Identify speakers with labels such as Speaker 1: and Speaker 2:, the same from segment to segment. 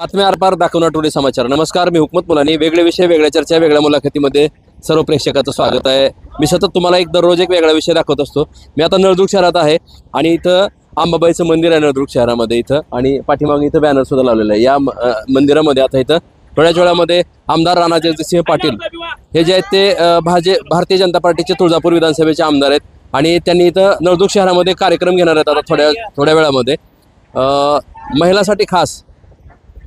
Speaker 1: बातम्या आरपार दाखवणार टुडे समाचार. नमस्कार, मी हुकमत मुलानी. वेगळे विषय, वेगळ्या चर्चा, वेगळ्या मुलाखतीमध्ये सर्व प्रेक्षकाचं स्वागत आहे. मी सतत तुम्हाला दररोज एक वेगळा विषय दाखवत असतो. मी आता नळदुर्ग शहरात आहे आणि इथं अंबाबाईचं मंदिर आहे नळदुर्ग शहरामध्ये इथं, आणि पाठीमागे इथं बॅनर सुद्धा लावलेलं आहे. या मंदिरामध्ये आता इथं थोड्याच वेळामध्ये आमदार राणाजगजितसिंह पाटील हे जे आहेत ते भारतीय जनता पार्टीचे तुळजापूर विधानसभेचे आमदार आहेत आणि त्यांनी इथं नळदुर्ग शहरामध्ये कार्यक्रम घेणार आहेत. आता थोड्या वेळामध्ये महिलांसाठी खास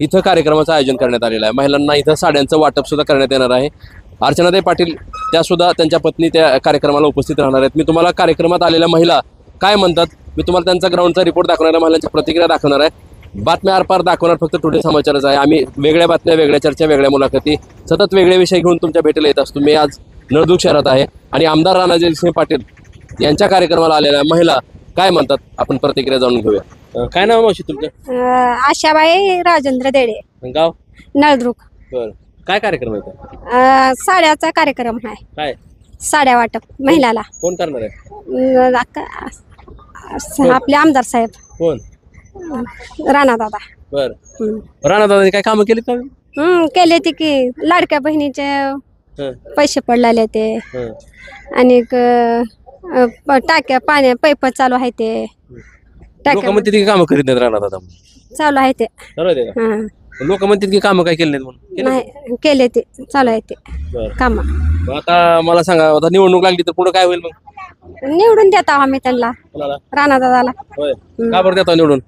Speaker 1: इथं कार्यक्रमाचं आयोजन करण्यात आलेलं आहे. महिलांना इथं साड्यांचं वाटप सुद्धा करण्यात येणार आहे. अर्चनाताई पाटील त्यासुद्धा त्यांच्या पत्नी त्या कार्यक्रमाला उपस्थित राहणार आहेत. मी तुम्हाला कार्यक्रमात आलेल्या महिला काय म्हणतात, मी तुम्हाला त्यांचा ग्राउंडचा रिपोर्ट दाखवणार आहे, महिलांच्या प्रतिक्रिया दाखवणार आहे. बातम्या आरपार दाखवणार फक्त टुडे समाचारच आहे. आम्ही वेगळ्या बातम्या, वेगळ्या चर्चा, वेगळ्या मुलाखती सतत वेगळे विषय घेऊन तुमच्या भेटीला येत असतो. मी आज नळदुर्ग शहरात आहे आणि आमदार राणाजगजितसिंह पाटील यांच्या कार्यक्रमाला आलेल्या महिला काय म्हणतात आपण प्रतिक्रिया जाणून घेऊया. काय नाव मावशी तुमचं?
Speaker 2: आशाबाई राजेंद्र देडे,
Speaker 1: गाव?
Speaker 2: नळदुर्ग.
Speaker 1: बरं, काय कार्यक्रम आहे?
Speaker 2: साड्याचा कार्यक्रम आहे.
Speaker 1: काय
Speaker 2: साड्या वाटप महिलाला.
Speaker 1: कोण करणार आहे?
Speaker 2: आपले आमदार साहेब
Speaker 1: कोण?
Speaker 2: राणा दादा.
Speaker 1: बर, राणा दादा काय कामं केली का?
Speaker 2: केले ते की लाडक्या बहिणीचे पैसे पडलेले ते, आणि टाक्या पाण्या पैप चालू आहे ते,
Speaker 1: लोक म्हणतात की कामं करीत नाहीत राणा दादा.
Speaker 2: चालू आहे ते.
Speaker 1: लोक म्हणतात की कामं काय केली नाहीत म्हणून.
Speaker 2: नाही केले ते, चालू आहे ते काम.
Speaker 1: आता मला सांगा, आता निवडणूक लागली तर पुढे काय होईल मग?
Speaker 2: निवडून देता आम्ही त्यांना, राणा दादाला.
Speaker 1: का बरं देता निवडून?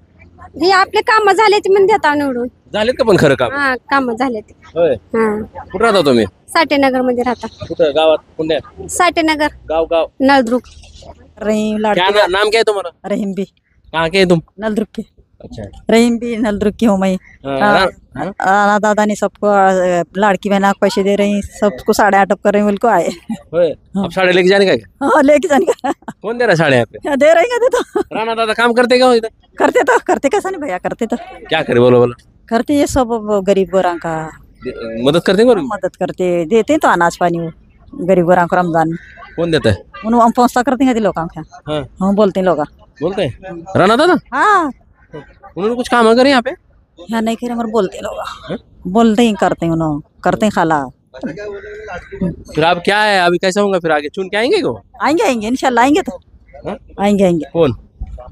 Speaker 2: हे आपले काम झाले ते म्हणून देता निवडून.
Speaker 1: झालेत का पण खरं काम?
Speaker 2: हा, काम झाले ते.
Speaker 1: कुठं राहता तुम्ही?
Speaker 2: साठेनगर मध्ये राहता.
Speaker 1: कुठं गावात? पुण्यात?
Speaker 2: साठेनगर,
Speaker 1: गाव
Speaker 2: नळदुर्ग.
Speaker 1: क्या नाम क्या है तुम्हारा?
Speaker 3: रहीम भी
Speaker 1: कहाँ के तुम?
Speaker 3: नलदुर्ग के।
Speaker 1: अच्छा,
Speaker 3: रहीम भी नलदुर्ग की हूँ मैं। राणा दादा ने सबको लाड़की बहना को पैसे दे रही, सबको साढ़े आटप कर रही, उनको आए।
Speaker 1: अब साड़े लेके जाने का क्या?
Speaker 3: हाँ, लेके जाने का।
Speaker 1: कौन दे रहा है साड़े यहाँ पे?
Speaker 3: दे रही है तो
Speaker 1: राणा दादा काम करते क्या इधर?
Speaker 3: करते कैसा नहीं भैया, करते तो
Speaker 1: क्या करे, बोलो
Speaker 3: करते, ये सब गरीब गोरा का
Speaker 1: मदद करते हैं?
Speaker 3: मदद करते, देते तो अनाज पानी वो गरीब गोरा को रमजान में।
Speaker 1: कौन देता है?
Speaker 3: उन्होंने हम पहुँचता करते हैं लोग। हाँ, बोलते हैं लोग।
Speaker 1: बोलते हैं राणा दादा?
Speaker 3: हाँ,
Speaker 1: उन्होंने कुछ काम करे यहाँ पे?
Speaker 3: यहाँ नहीं करे मगर बोलते लोग, बोलते ही करते हैं, उन्होंने करते हैं खाला।
Speaker 1: फिर अब क्या है, अभी कैसा होगा फिर आगे? चुन के आएंगे को?
Speaker 3: आएंगे इंशाल्लाह आएंगे तो। आएंगे
Speaker 1: कौन?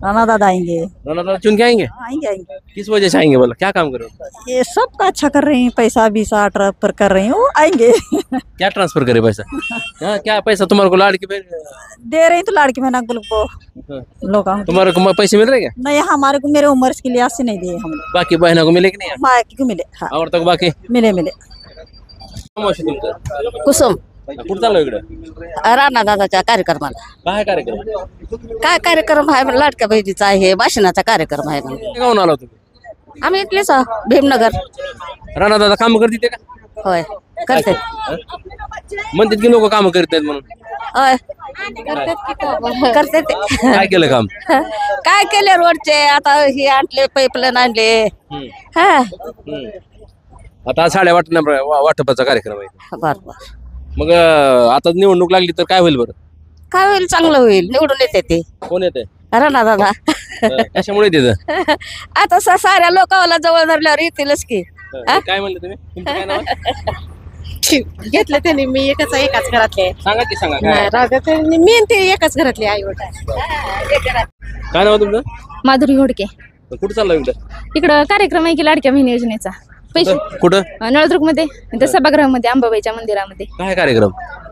Speaker 3: राणा दादा आएंगे।
Speaker 1: राणा दादा चुन के आएंगे?
Speaker 3: आएंगे।
Speaker 1: किस वजह से आएंगे, बोला क्या काम करो?
Speaker 3: ये सब का अच्छा कर रही हैं, पैसा 20 ट्रांसफर कर रही हैं, वो आएंगे।
Speaker 1: क्या ट्रांसफर करे पैसा? हाँ, क्या पैसा तुम्हारे को लाड़की
Speaker 3: दे रही तो लाड़की बहना को लोग।
Speaker 1: तुम्हारे को पैसे मिल रहे क्या?
Speaker 3: नहीं, हमारे को मेरे उम्र के लिहाज से नहीं दिए हम।
Speaker 1: बाकी बहनों को मिले कि नहीं?
Speaker 3: बाकी को मिले। हाँ,
Speaker 1: और तक बाकी
Speaker 3: मिले।
Speaker 2: कुसुम.
Speaker 1: कुठं चाललो इकडे?
Speaker 2: राणा दादाच्या कार्यक्रमाला.
Speaker 1: काय कार्यक्रम?
Speaker 2: काय कार्यक्रम आहे? लाडक्या बहिणीचा आहे, भाषणाचा कार्यक्रम आहे.
Speaker 1: गावून आला तुम्ही?
Speaker 2: आम्ही इथलेच भीमनगर.
Speaker 1: राणा दादा काम करते का?
Speaker 2: होय, करते.
Speaker 1: म्हणतात की लोक काम करत नाहीत म्हणून.
Speaker 2: होय, करते ते.
Speaker 1: काय केलं काम?
Speaker 2: काय केले रोडचे, आता हे आणले पाईपलाईन आणले. हा,
Speaker 1: आता साड्या वाटपाचा कार्यक्रम आहे.
Speaker 2: बरोबर.
Speaker 1: मग आता निवडणूक लागली तर काय होईल बरं?
Speaker 2: काय होईल? चांगलं होईल. निवडून येते ते
Speaker 1: कोण येते?
Speaker 2: राणा दादा.
Speaker 1: कशामुळे येते?
Speaker 2: आता साऱ्या लोकांना जवळ धरल्यावर येतीलच की.
Speaker 1: काय म्हणले तुम्ही? तुमचं काय नाव आहे?
Speaker 2: घेतलं त्यांनी. मी एकाच घरातले.
Speaker 1: सांगा की, सांगा काय
Speaker 2: मी ते एकाच घरातले आई वडील.
Speaker 1: काय नाव तुमचं?
Speaker 4: माधुरी घोडके.
Speaker 1: कुठं चाललं इकडं?
Speaker 4: इकडं कार्यक्रम आहे की लाडक्या बहिणी योजनेचा. पैसे
Speaker 1: कुठं?
Speaker 4: नळदुर्ग मध्ये, इथं सभागृहामध्ये, अंबाबाईच्या मंदिरामध्ये
Speaker 1: काय कार्यक्रम?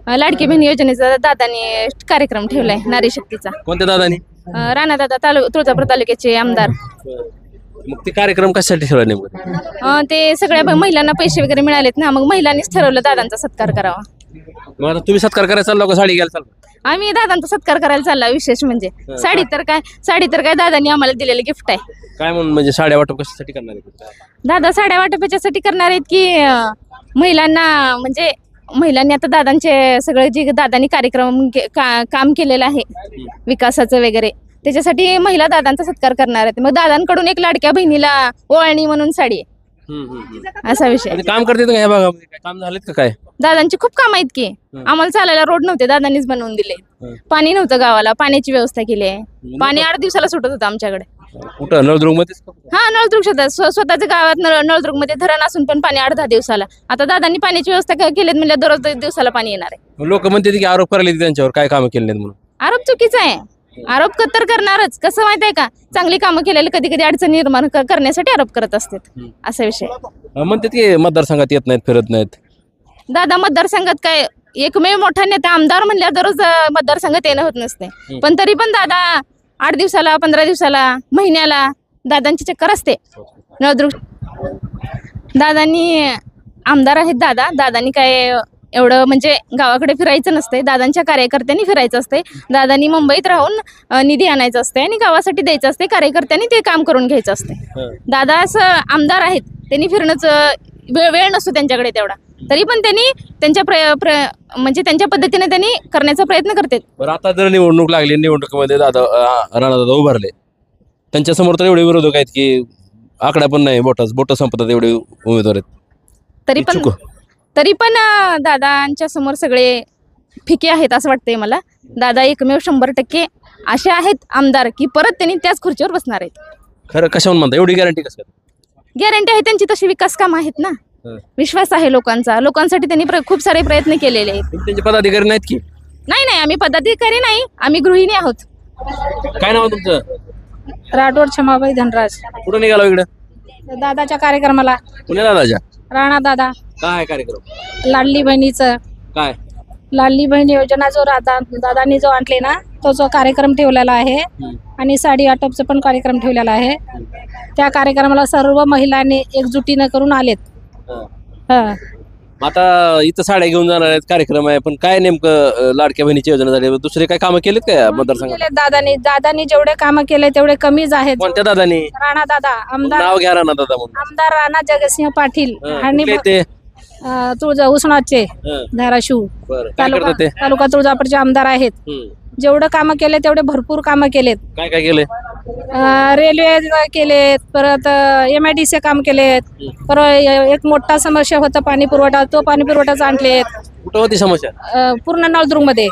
Speaker 4: लाडकी बहिणी योजनेचा दादाने कार्यक्रम ठेवलाय, नारी शक्तीचा.
Speaker 1: कोणत्या दादानी?
Speaker 4: राणा दादा तुळजापूर तालुक्याचे आमदार.
Speaker 1: मग ते कार्यक्रम कशासाठी ठेवला नेमकं?
Speaker 4: ते सगळ्या महिलांना पैसे वगैरे मिळालेत ना, मग महिलांनीच ठरवलं दादांचा सत्कार करावा.
Speaker 1: मग आता तुम्ही सत्कार करायला चाललो का साडी घ्यायला चाललो?
Speaker 4: आम्ही दादांचा सत्कार करायला चालला. विशेष म्हणजे साडी तर काय दादांनी आम्हाला दिलेलं गिफ्ट आहे.
Speaker 1: काय म्हणून म्हणजे साड्या वाटप कशासाठी करणार आहे?
Speaker 4: दादा साड्या वाटप याच्यासाठी करणार आहेत की महिलांना, म्हणजे महिलांनी आता दादांचे सगळे जे दादांनी कार्यक्रम काम केलेलं आहे विकासाचं वगैरे, त्याच्यासाठी महिला दादांचा सत्कार करणार आहेत. मग दादांकडून एक लाडक्या बहिणीला ओवाळणी म्हणून साडी आहे. असा विषय.
Speaker 1: काम करते का ह्या भागामध्ये? काय काम झालेत का? काय
Speaker 4: दादांची खूप काम आहेत की. आम्हाला चालायला रोड नव्हते, दादांनीच बनवून दिले. पाणी नव्हतं गावाला, पाण्याची व्यवस्था केली आहे. पाणी 8 दिवसाला सुटत होतं आमच्याकडे.
Speaker 1: कुठं नळदुर्ग मध्येच का?
Speaker 4: हा नळदुर्ग स्वतःच्या गावात नळदुर्ग मध्ये धरण असून पण पाणी 8-10 दिवसाला. आता दादांनी पाण्याची व्यवस्था केलीत म्हणजे दररोज दिवसाला पाणी येणार आहे.
Speaker 1: लोक म्हणते की आरोप करायला त्यांच्यावर काय कामं केली नाहीत म्हणून.
Speaker 4: आरोप चुकीचा आहे. आरोप तर करणारच. कसं माहित आहे का, चांगली कामं केलेली कधी कधी अडचणी निर्माण करण्यासाठी आरोप करत असतात. असा विषय.
Speaker 1: म्हणतात की मतदारसंघात येत नाहीत, फिरत नाहीत.
Speaker 4: दादा मतदारसंघात काय एकमेव मोठा नेता आमदार म्हणल्या दररोज मतदारसंघात येणं होत नसते. पण तरी पण दादा 8 दिवसाला 15 दिवसाला महिन्याला दादांची चक्कर असते. नळदुर्ग दादांनी आमदार आहेत. दादांनी काय एवढं म्हणजे गावाकडे फिरायचं नसते. दादांच्या कार्यकर्त्यांनी फिरायचं असते. दादांनी मुंबईत राहून निधी आणायचा असते आणि गावासाठी द्यायचं असते. कार्यकर्त्यांनी ते काम करून घ्यायचं असते. दादा असं आमदार आहेत, त्यांनी फिरणंच वेळ नसतो त्यांच्याकडे तेवढा. तरी पण त्यांनी त्यांच्या म्हणजे त्यांच्या पद्धतीने त्यांनी करण्याचा प्रयत्न करतात.
Speaker 1: बरं, आता जर निवडणूक लागली, निवडणुकीमध्ये राणादादा उभारले, त्यांच्या समोर तर एवढे विरोधक आहेत की आकडा पण नाही, बोट संपतात एवढे उमेदवार आहेत.
Speaker 4: तरी पण दादांच्या समोर सगळे फिके आहेत असं वाटतंय मला. दादा एकमेव 100% असे आहेत आमदार की परत त्यांनी त्याच खुर्चीवर बसणार आहेत.
Speaker 1: खरं कशावर म्हणता, एवढी गॅरंटी कसं?
Speaker 4: गॅरंटी आहे त्यांची, तशी विकास काम आहेत ना. विश्वास आहे लोकांसाठी त्यांनी खूप सारे प्रयत्न केलेले आहेत.
Speaker 1: त्यांचे पदाधिकारी नाहीत की?
Speaker 4: नाही, आम्ही पदाधिकारी नाही, आम्ही गृहिणी आहोत.
Speaker 1: काय नाव तुमचं?
Speaker 5: राठोड क्षमाबाई धनराज.
Speaker 1: कुठं निघालो इकडं?
Speaker 5: दादाच्या कार्यक्रमाला.
Speaker 1: पुण्याला दादा?
Speaker 5: राणा दादा.
Speaker 1: काय कार्यक्रम?
Speaker 5: लाडली बहिणीचं.
Speaker 1: काय?
Speaker 5: लाडली बहीण योजना जो दादांनी जो आणले ना, तो जो कार्यक्रम ठेवलेला आहे आणि साडी वाटपचा पण कार्यक्रम ठेवलेला आहे. त्या कार्यक्रमाला सर्व महिलांनी एकजुटीनं करून आलेत.
Speaker 1: आता इथं साड्या घेऊन जाणार आहेत, कार्यक्रम आहे, पण काय नेमकं लाडक्या बहिणीची योजना झाली, दुसरे काय कामं केलेत काय मतदारसंघात?
Speaker 5: दादांनी जेवढे कामं केले तेवढे कमीच आहेत.
Speaker 1: कोणत्या दादानी?
Speaker 5: राणा दादा आमदार.
Speaker 1: नाव घ्या राणा दादा म्हणून.
Speaker 5: आमदार राणा जगतसिंह पाटील आणि
Speaker 1: ते
Speaker 5: उसनाचे धाराशिव तालुका तुळजापूरचे आमदार आहेत. जेवढं कामं केले तेवढे भरपूर कामं केलेत.
Speaker 1: काय काय केले?
Speaker 5: रेल्वे केलेत, परत MIDC काम केलेत, परत एक मोठा समस्या होता पाणी पुरवठा, तो पाणी पुरवठाच आणलेत.
Speaker 1: कुठं होती समस्या?
Speaker 5: पूर्ण नळदुर्ग मध्ये.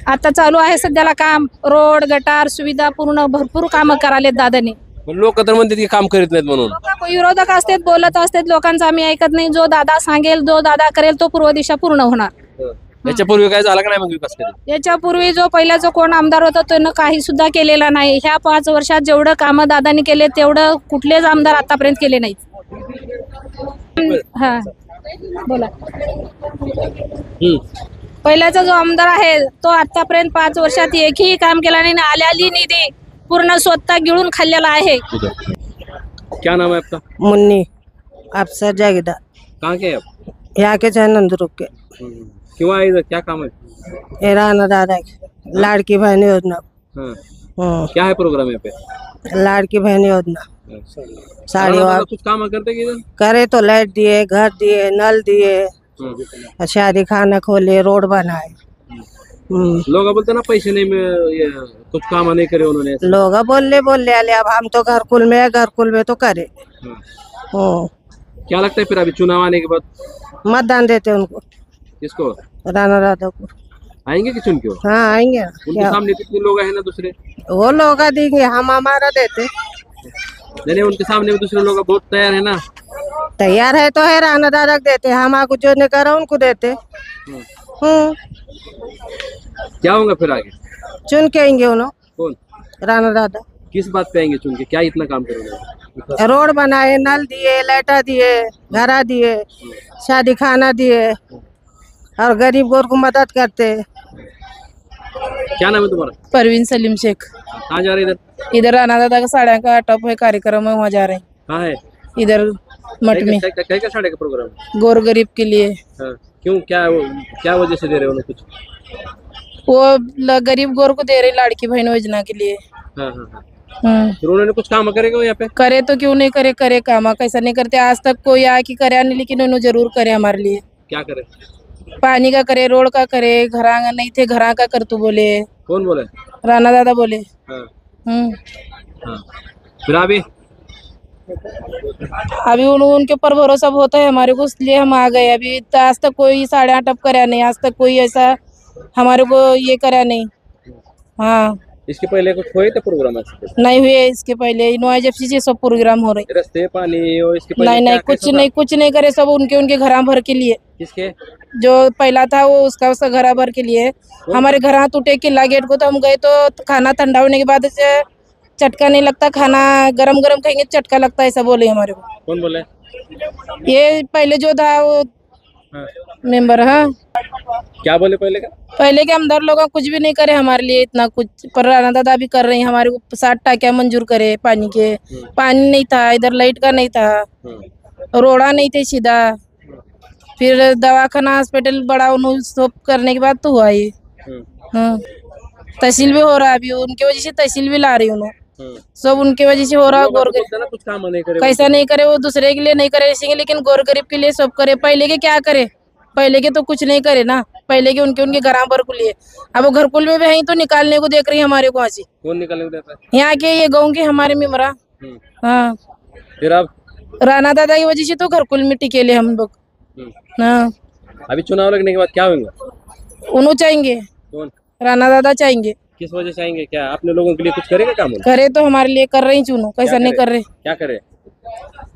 Speaker 5: आता चालू आहे सध्याला काम. रोड गटार सुविधा पूर्ण भरपूर कामं करालेत दादांनी.
Speaker 1: लोक तर म्हणतात की काम करीत नाहीत म्हणून.
Speaker 5: विरोधक असतात, बोलत असतात, लोकांचं आम्ही ऐकत नाही. जो दादा सांगेल, जो दादा करेल, तो पूर्व दिशा पूर्ण होणार.
Speaker 1: याच्यापूर्वी काय झाला का नाही मग विकास कधी?
Speaker 5: याच्यापूर्वी जो पहिला जो कोण आमदार होता त्यानं काही सुद्धा केलेला नाही. ह्या 5 वर्षात जेवढं कामं दादांनी केले तेवढं कुठलेच आमदार आतापर्यंत केले नाहीत. हा बोला. पहिल्याचा जो आमदार आहे तो आतापर्यंत 5 वर्षात एकही काम केला नाही. आलेली निधी पूर्ण स्वतः गिळून खाल्लेला आहे.
Speaker 1: क्या नाम है आपका?
Speaker 6: मुन्नी अफसर जागीदार.
Speaker 1: कहाँ के आप?
Speaker 6: यहाँ के चाहे नंदुर्ग के.
Speaker 1: क्यों आए इधर, क्या काम है?
Speaker 6: ये राणा दादा की लाड़की बहन योजना.
Speaker 1: क्या है प्रोग्राम यहाँ पे?
Speaker 6: लाड़की बहन योजना. साड़ी वाला
Speaker 1: कुछ काम करते कि इधर?
Speaker 6: करे तो लाइट दिए, घर दिए, नल दिए, शादी खाना खोले, रोड बनाए.
Speaker 1: लोग बोलते ना पैसे नहीं कुछ काम नहीं करे उन्होंने.
Speaker 6: लोग बोले आले. अब हम तो घरकुल में तो करे.
Speaker 1: क्या लगता है फिर अभी चुनाव आने के बाद
Speaker 6: मतदान देते उनको?
Speaker 1: किसको?
Speaker 6: राणा दादा को.
Speaker 1: आएंगे कि चुन के?
Speaker 6: हाँ आएंगे.
Speaker 1: उनके सामने कितने लोग हैं ना दूसरे?
Speaker 6: वो लोग देंगे, हम हमारा देते.
Speaker 1: नहीं, उनके सामने भी दूसरे लोग बहुत तैयार है ना.
Speaker 6: तैयार है तो है, राणा दादा को देते. हम आपको जो नहीं करा उनको देते.
Speaker 1: क्या होगा फिर आगे?
Speaker 6: चुन के आएंगे उन्होंने.
Speaker 1: कौन?
Speaker 6: राणा दादा.
Speaker 1: किस बात पे आएंगे चुन के? क्या इतना काम करोगे?
Speaker 6: रोड बनाए, नल दिए, लाइटा दिए, घरा दिए, शादी खाना दिए और गरीब गोर को मदद करते.
Speaker 1: क्या नाम है तुम्हारा?
Speaker 5: परवीन सलीम शेख.
Speaker 1: कहाँ जा रहे इधर?
Speaker 5: इधर राणा दादा का साड़ा का टॉप है कार्यक्रम है, वहाँ जा रहे हैं.
Speaker 1: कहाँ है?
Speaker 5: इधर मठ में.
Speaker 1: क्या साढ़े का प्रोग्राम?
Speaker 5: गोर गरीब के लिए.
Speaker 1: क्यों, क्या वजह से दे रहे हो उन्हें कुछ?
Speaker 5: वो गरीब गोर को दे रहे लाड़की बहन योजना के लिए.
Speaker 1: फिर उन्होंने कुछ काम करेगा यहाँ पे?
Speaker 5: करे तो क्यों नहीं करे, करे काम. कैसा नहीं करते आज तक कोई आया कि करे नहीं, लेकिन उन्होंने जरूर करे हमारे लिए.
Speaker 1: क्या करे?
Speaker 5: पानी का करे, रोड का करे, घरा नहीं थे घरा का कर तू बोले.
Speaker 1: कौन बोले?
Speaker 5: राणा दादा बोले.
Speaker 1: फिर
Speaker 5: अभी उनके ऊपर भरोसा होता है हमारे को, इसलिए हम आ गए. अभी आज तक कोई साढ़े 8 कराया नहीं, आज तक कोई ऐसा हमारे को ये करा नहीं. हाँ
Speaker 1: इसके पहले कुछ हुए थे प्रोग्राम ऐसे?
Speaker 6: नहीं हुए इसके पहले इनवाइजेपी से सब प्रोग्राम हो रहे।
Speaker 1: रस्ते पानी और इसके पहले
Speaker 6: नहीं नहीं
Speaker 1: क्या कैसा था?
Speaker 6: कुछ नहीं करे, सब उनके उनके घर भर के लिए।
Speaker 1: किसके?
Speaker 6: जो पहला था वो उसका घर भर के लिए। हमारे घर टूटे किला गेट को, तो हम गए तो खाना ठंडा होने के बाद से चटका नहीं लगता, खाना गरम गरम खाएंगे चटका लगता है, ऐसा बोले हमारे को।
Speaker 1: कौन बोले?
Speaker 6: ये पहले जो था वो
Speaker 1: हाँ।
Speaker 6: मेंबर। हाँ,
Speaker 1: क्या बोले पहले का?
Speaker 6: पहले के हमदर्द लोग कुछ भी नहीं करे हमारे लिए इतना कुछ, पर राणा दादा भी कर रही हैं हमारे को। 60 टाकिया मंजूर करे पानी के। पानी नहीं था इधर, लाइट का नहीं था, रोड़ा नहीं थे सीधा। फिर दवाखाना हॉस्पिटल बड़ा उन्होंने सब करने के बाद तो हुआ ये। हाँ, तहसील भी हो रहा है अभी, उनकी वजह से तहसील भी ला रही उन्होंने, सब उनके वजह से हो रहा है।
Speaker 1: लोग
Speaker 6: गोर
Speaker 1: बोलते हैं ना, कुछ काम नहीं करे।
Speaker 6: कैसा नहीं करे, वो दूसरे के लिए नहीं करे ऐसे, लेकिन गोर गरीब के लिए सब करे। पहले के क्या करे, पहले के तो कुछ नहीं करे ना, पहले के उनके उनके घर भर को लिए। अब वो घरकुल में भी है तो निकालने को देख रही है हमारे को। हंसी
Speaker 1: कौन निकालने को देता है?
Speaker 6: यहाँ के ये गाँव के हमारे मेमरा। हाँ,
Speaker 1: फिर अब
Speaker 6: राणा दादा की वजह से तो घरकुल में टिके ले हम लोग। हाँ,
Speaker 1: अभी चुनाव लगने के बाद क्या होगा?
Speaker 6: उन्हों चाहेंगे,
Speaker 1: कौन?
Speaker 6: राणा दादा चाहेंगे।
Speaker 1: किस वजह से आएंगे? क्या अपने लोगों के लिए कुछ करेगा काम?
Speaker 6: करे तो हमारे लिए कर रही चुनो, कैसा नहीं कर रहे।
Speaker 1: क्या करे?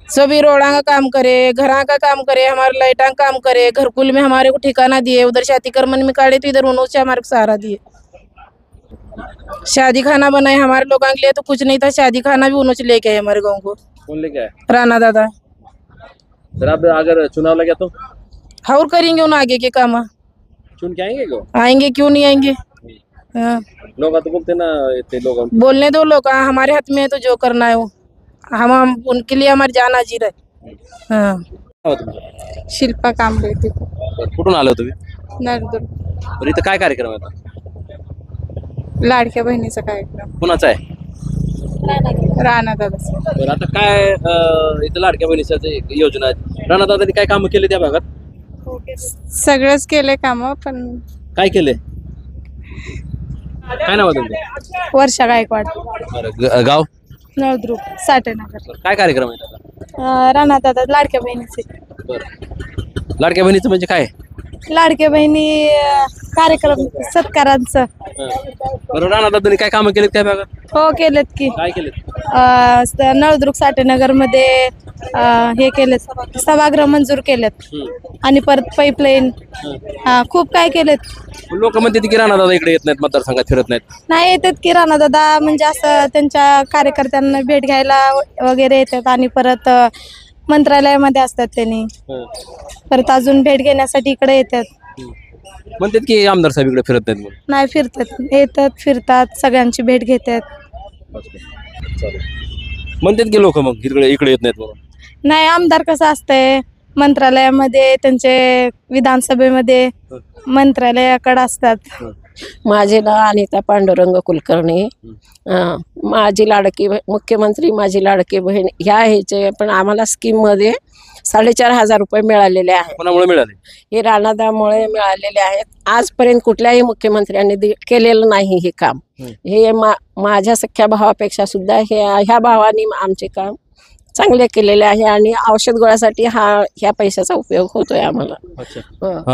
Speaker 6: सभी रोड़ा का काम करे, घरा का काम करे, हमारे लाइटा का काम करे। घरकुल में हमारे को ठिकाना दिए, उधर शादी कर्मन में काढ़े तो इधर उन्होंने से हमारे को सहारा दिए। शादी खाना बनाए हमारे लोगों के लिए, तो कुछ नहीं था, शादी खाना भी उन्होंने से लेके आए हमारे गाँव को।
Speaker 1: कौन लेके आए?
Speaker 6: राणा दादा।
Speaker 1: सर अब अगर चुनाव लगे तो
Speaker 6: और करेंगे उन आगे के काम,
Speaker 1: चुन के आएंगे क्यों?
Speaker 6: आएंगे क्यों नहीं आएंगे। हाँ,
Speaker 1: लोग तो बोलते ना, इतने लोग
Speaker 6: बोलने दो लोग, हमारे हाथ में है तो जो करना है वो हम उनके लिए हमारी जान हाजिर है। हाँ,
Speaker 7: शिल्पा कांबळे ते
Speaker 1: कुठून आलो तुम्ही?
Speaker 7: नरदुर्ग
Speaker 1: तर इथं काय कार्यक्रम आहे आता?
Speaker 7: लाडक्या बहिणीचा कार्यक्रम
Speaker 1: कुणाचा आहे?
Speaker 7: राणा दादाचा
Speaker 1: तर आता काय इथं लाडक्या बहिणीच्या जे योजना आहेत, राणा दादांनी काय कामं केले त्या भागात?
Speaker 7: सगळंच केले काम, पण
Speaker 1: काय केले? काय नाव आहे तुमचं?
Speaker 7: वर्षा गायकवाड
Speaker 1: बरं, गाव?
Speaker 7: नळदुर्ग साठेनगर.
Speaker 1: काय कार्यक्रम आहे त्याचा?
Speaker 7: राणा दादा लाडक्या बहिणीचे.
Speaker 1: बरं, लाडक्या बहिणीचं म्हणजे काय?
Speaker 7: लाडक्या बहिणी कार्यक्रम सत्कारांचं.
Speaker 1: बरं, राणा दादांनी काय कामं केले त्या भागात?
Speaker 7: हो केलेत की.
Speaker 1: काय केलेत?
Speaker 7: नळदुर्ग साठेनगर मध्ये हे केलेत, सभागृह मंजूर केलेत, आणि परत पाईपलाईन, खूप काय केलेत.
Speaker 1: लोक म्हणतात की राणा दादा इकडे येत नाहीत, मतदारसंघात फिरत नाहीत.
Speaker 7: नाही येतात की राणा दादा, म्हणजे असं त्यांच्या कार्यकर्त्यांना भेट घ्यायला वगैरे येतात, आणि परत मंत्रालयामध्ये असतात त्यांनी, परत अजून भेट घेण्यासाठी इकडे येतात.
Speaker 1: म्हणतात की आमदार साहेब इकडे फिरत नाहीत म्हणून.
Speaker 7: नाही फिरतात, येतात फिरतात, सगळ्यांची भेट घेतात.
Speaker 1: म्हणतात की लोक मग इकडे येत नाहीत म्हणून.
Speaker 7: नाही, आमदार कसं असतंय, मंत्रालयामध्ये त्यांचे विधानसभेमध्ये मंत्रालयाकडे असतात.
Speaker 8: माझे नाव अनिता पांडुरंग कुलकर्णी. माझी लाडकी मुख्यमंत्री माझी लाडकी बहीण ह्या ह्याचे पण आम्हाला स्कीममध्ये 4,500 रुपये मिळालेले आहेत.
Speaker 1: कोणामुळे मिळाले?
Speaker 8: हे राणादामुळे मिळालेले आहेत. आजपर्यंत कुठल्याही मुख्यमंत्र्यांनी केलेलं नाही हे काम. हे माझ्या सख्या भावापेक्षा सुद्धा ह्या भावानी आमचे काम चांगले केलेले आहे, आणि औषध गोळ्यासाठी ह्या पैशाचा उपयोग होतोय आम्हाला.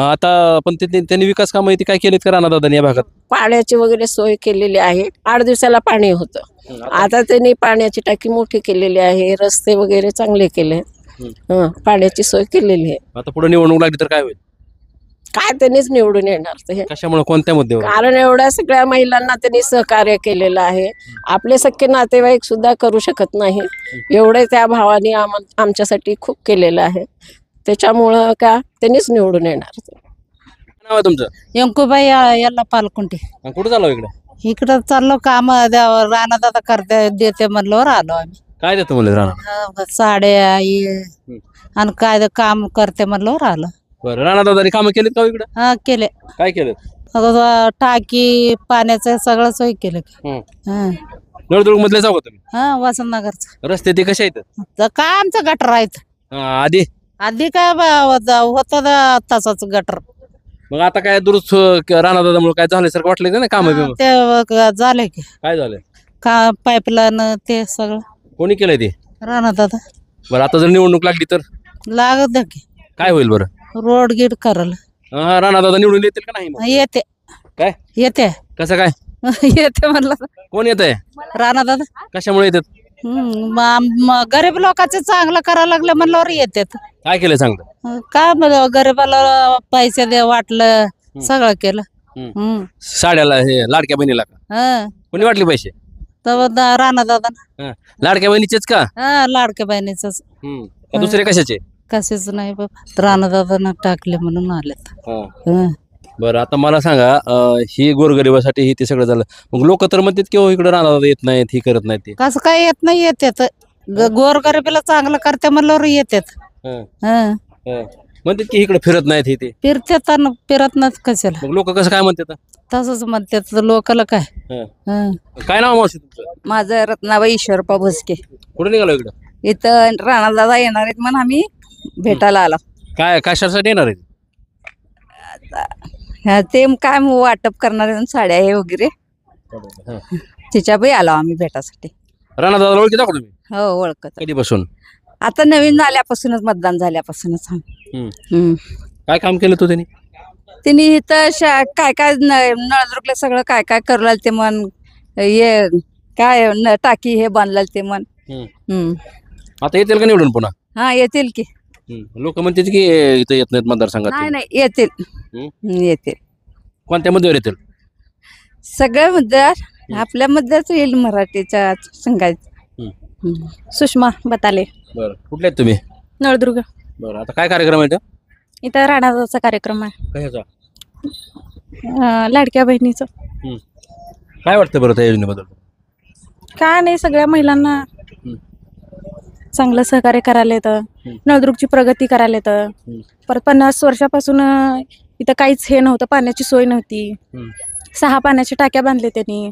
Speaker 1: आता पण त्यांनी विकास कामं काय केलीत का राणा दादांनी या भागात?
Speaker 8: पाण्याची वगैरे सोय केलेली आहे. 8 दिवसाला पाणी होतं, आता त्यांनी पाण्याची टाकी मोठी केलेली आहे, रस्ते वगैरे चांगले केले, पाण्याची सोय केलेली आहे.
Speaker 1: आता पुढे निवडणूक लागली तर काय होईल?
Speaker 8: काय त्यांनीच निवडून येणार ते.
Speaker 1: कशामुळे, कोणत्या मुद्द्यावर?
Speaker 8: कारण एवढ्या सगळ्या महिलांना त्यांनी सहकार्य केलेलं आहे. आपले सख्खे नातेवाईक सुद्धा करू शकत नाही एवढे त्या भावाने आमच्यासाठी खूप केलेलं आहे. त्याच्यामुळं का त्यांनीच निवडून येणार.
Speaker 1: नाव आहे तुमचं?
Speaker 3: यंकुबाई याला पालकुंटे.
Speaker 1: कुठं चालू इकडे?
Speaker 3: इकडं चाललो काम, राणा दादा करते देते म्हणल्यावर आलो आम्ही.
Speaker 1: काय देतो म्हणले राणा?
Speaker 3: साड्या आणि काय काम करते म्हणल्यावर आलो.
Speaker 1: बरं, राणा दादांनी कामं केलीत का इकडे?
Speaker 3: हा केले.
Speaker 1: काय केलं?
Speaker 3: टाकी पाण्याचं सगळं सोय केलं.
Speaker 1: नळदुर्ग मधले जाऊ का तुम्ही?
Speaker 3: हा, वसंतनगरचं
Speaker 1: रस्ते ते कसे आहेत?
Speaker 3: तर काय आमचं गटर आहेत.
Speaker 1: आधी
Speaker 3: काय होत तसंच गटर.
Speaker 1: मग आता काय दुरुस्त राणा दादामुळे काय झाल्यासारखं वाटलं का नाही काम?
Speaker 3: ते झाले की
Speaker 1: काय झालं?
Speaker 3: का पाईपलाईन ते सगळं
Speaker 1: कोणी केलंय ते?
Speaker 3: राणा दादा.
Speaker 1: बरं, आता जर निवडणूक लागली तर
Speaker 8: लागत द्या की
Speaker 1: काय होईल बरं?
Speaker 8: रोड गिड करल
Speaker 1: राणा दादा निवडून येतील का नाही मग?
Speaker 8: येते
Speaker 1: काय
Speaker 8: येते
Speaker 1: कसं काय
Speaker 3: येते म्हणलं
Speaker 1: कोण येत आहे?
Speaker 3: राणा दादा
Speaker 1: कशामुळे येतात?
Speaker 3: गरीब लोकांचं चांगलं करायला लागलं म्हणल्यावर येतात.
Speaker 1: काय केलं सांगता?
Speaker 3: काय गरीबाला पैसे दे वाटलं सगळं केलं.
Speaker 1: साड्याला हे लाडक्या बहिणीला का
Speaker 3: हं.
Speaker 1: कोणी वाटले पैसे?
Speaker 3: तेव्हा राणा दादा
Speaker 1: लाडक्या बहिणीचेच का?
Speaker 3: लाडक्या बहिणीच
Speaker 1: का दुसरे कशाचे?
Speaker 3: कसेच नाही बाबा राणा दादा टाकले म्हणून आलेत.
Speaker 1: बरं आता मला सांगा ही गोरगरिबासाठी ही ते सगळं झालं, मग लोक तर म्हणतात की हो इकडे राहणार येत नाहीत, ही करत नाहीत ते.
Speaker 3: कसं काय येत नाही येतात गोरगरिबीला चांगलं करते म्हणल्यावर येतात.
Speaker 1: म्हणतात की इकडे फिरत नाहीत, ही ते
Speaker 3: फिरतात फिरत नाहीत कशाला.
Speaker 1: मग लोक कसं काय म्हणतात?
Speaker 3: तसंच म्हणतात लोकाला काय.
Speaker 1: काय नाव मावशी तुमचं?
Speaker 3: माझं रत्नाबाई ईश्वरपा भुसके.
Speaker 1: कुठे निघालो इकडं?
Speaker 3: इथं राणा दादा येणार आहेत म्हणून आम्ही भेटायला आलो.
Speaker 1: काय कशासाठी येणार आहे?
Speaker 3: ते काय वाटप करणार आहे साड्या हे वगैरे तिच्या बी आलो आम्ही भेटासाठी.
Speaker 1: राणा दादा ओळखी दाखव तुम्ही?
Speaker 3: हो ओळखत.
Speaker 1: कधीपासून?
Speaker 3: आता नवीन झाल्यापासूनच मतदान झाल्यापासूनच.
Speaker 1: काय काम केलं तू त्यांनी?
Speaker 3: तिने इथं काय काय नळदुर्गला सगळं काय काय करलं ते मन ये काय टाकी हे बांधलं ते मन.
Speaker 1: आता येतील का निवडून पुन्हा?
Speaker 3: हा येतील की.
Speaker 1: लोक म्हणतात की इथं येत नाहीत मतदारसंघात.
Speaker 3: नाही नाही येतील येतील.
Speaker 1: कोणत्या मुद्द्यावर येतील?
Speaker 3: सगळ्या मुद्द्यावर आपल्या मुद्द्याच येईल मराठीच्या संघात.
Speaker 5: सुषमा बताले,
Speaker 1: बरं कुठले आहेत तुम्ही?
Speaker 5: नळदुर्ग.
Speaker 1: बरं आता काय कार्यक्रम आहे इथं?
Speaker 5: इथं राणादाचा कार्यक्रम आहे,
Speaker 1: कशाचा?
Speaker 5: लाडक्या बहिणीचं.
Speaker 1: काय वाटतं बरं त्या योजनेबद्दल?
Speaker 5: काय नाही, सगळ्या महिलांना चांगलं सहकार्य करायला येतं, नळदुर्गची प्रगती करायला येतं. परत 50 वर्षापासून इथं काहीच हे नव्हतं, पाण्याची सोय नव्हती. 6 पाण्याच्या टाक्या बांधले त्यांनी.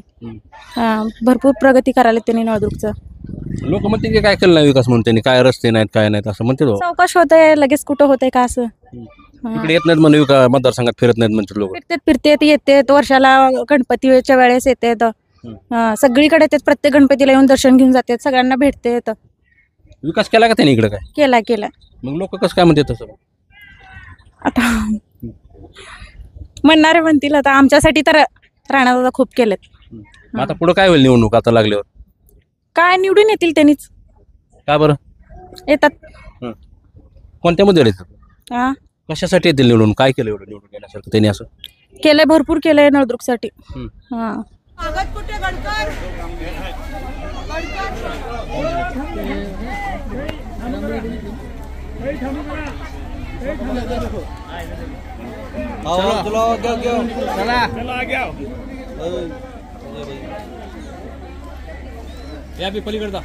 Speaker 5: भरपूर प्रगती करायला त्यांनी नळदुर्गचं.
Speaker 1: लोक म्हणते की काय केलं नाही विकास म्हणून त्यांनी, काय रस्ते नाहीत काय नाहीत असं म्हणते.
Speaker 5: चौकश होतंय लगेच कुठं होतंय का असं.
Speaker 1: इकडे येत नाहीत म्हणून मतदारसंघात फिरत नाहीत म्हणते लोक.
Speaker 5: फिरतेत येते वर्षाला गणपतीच्या वेळेस येते, सगळीकडे येतात, प्रत्येक गणपतीला येऊन दर्शन घेऊन जातात, सगळ्यांना भेटते.
Speaker 1: विकास केला का त्यांनी इकडे? काय
Speaker 5: केला.
Speaker 1: मग लोक कसं काय म्हणते तसं?
Speaker 5: आता म्हणणारे म्हणतील, आता आमच्यासाठी तर राणादादा खूप केलेत.
Speaker 1: आता पुढे काय होईल निवडणूक आता लागल्यावर?
Speaker 5: काय निवडून येतील त्यांनीच.
Speaker 1: का बरं
Speaker 5: येतात?
Speaker 1: कोणत्या मुद्द्यावर येतात? कशासाठी येतील निवडून? काय केलं एवढं निवडून येण्यासारखं त्यांनी? असं
Speaker 5: केलंय, भरपूर केलंय नळदुर्गसाठी.
Speaker 1: पलीकडता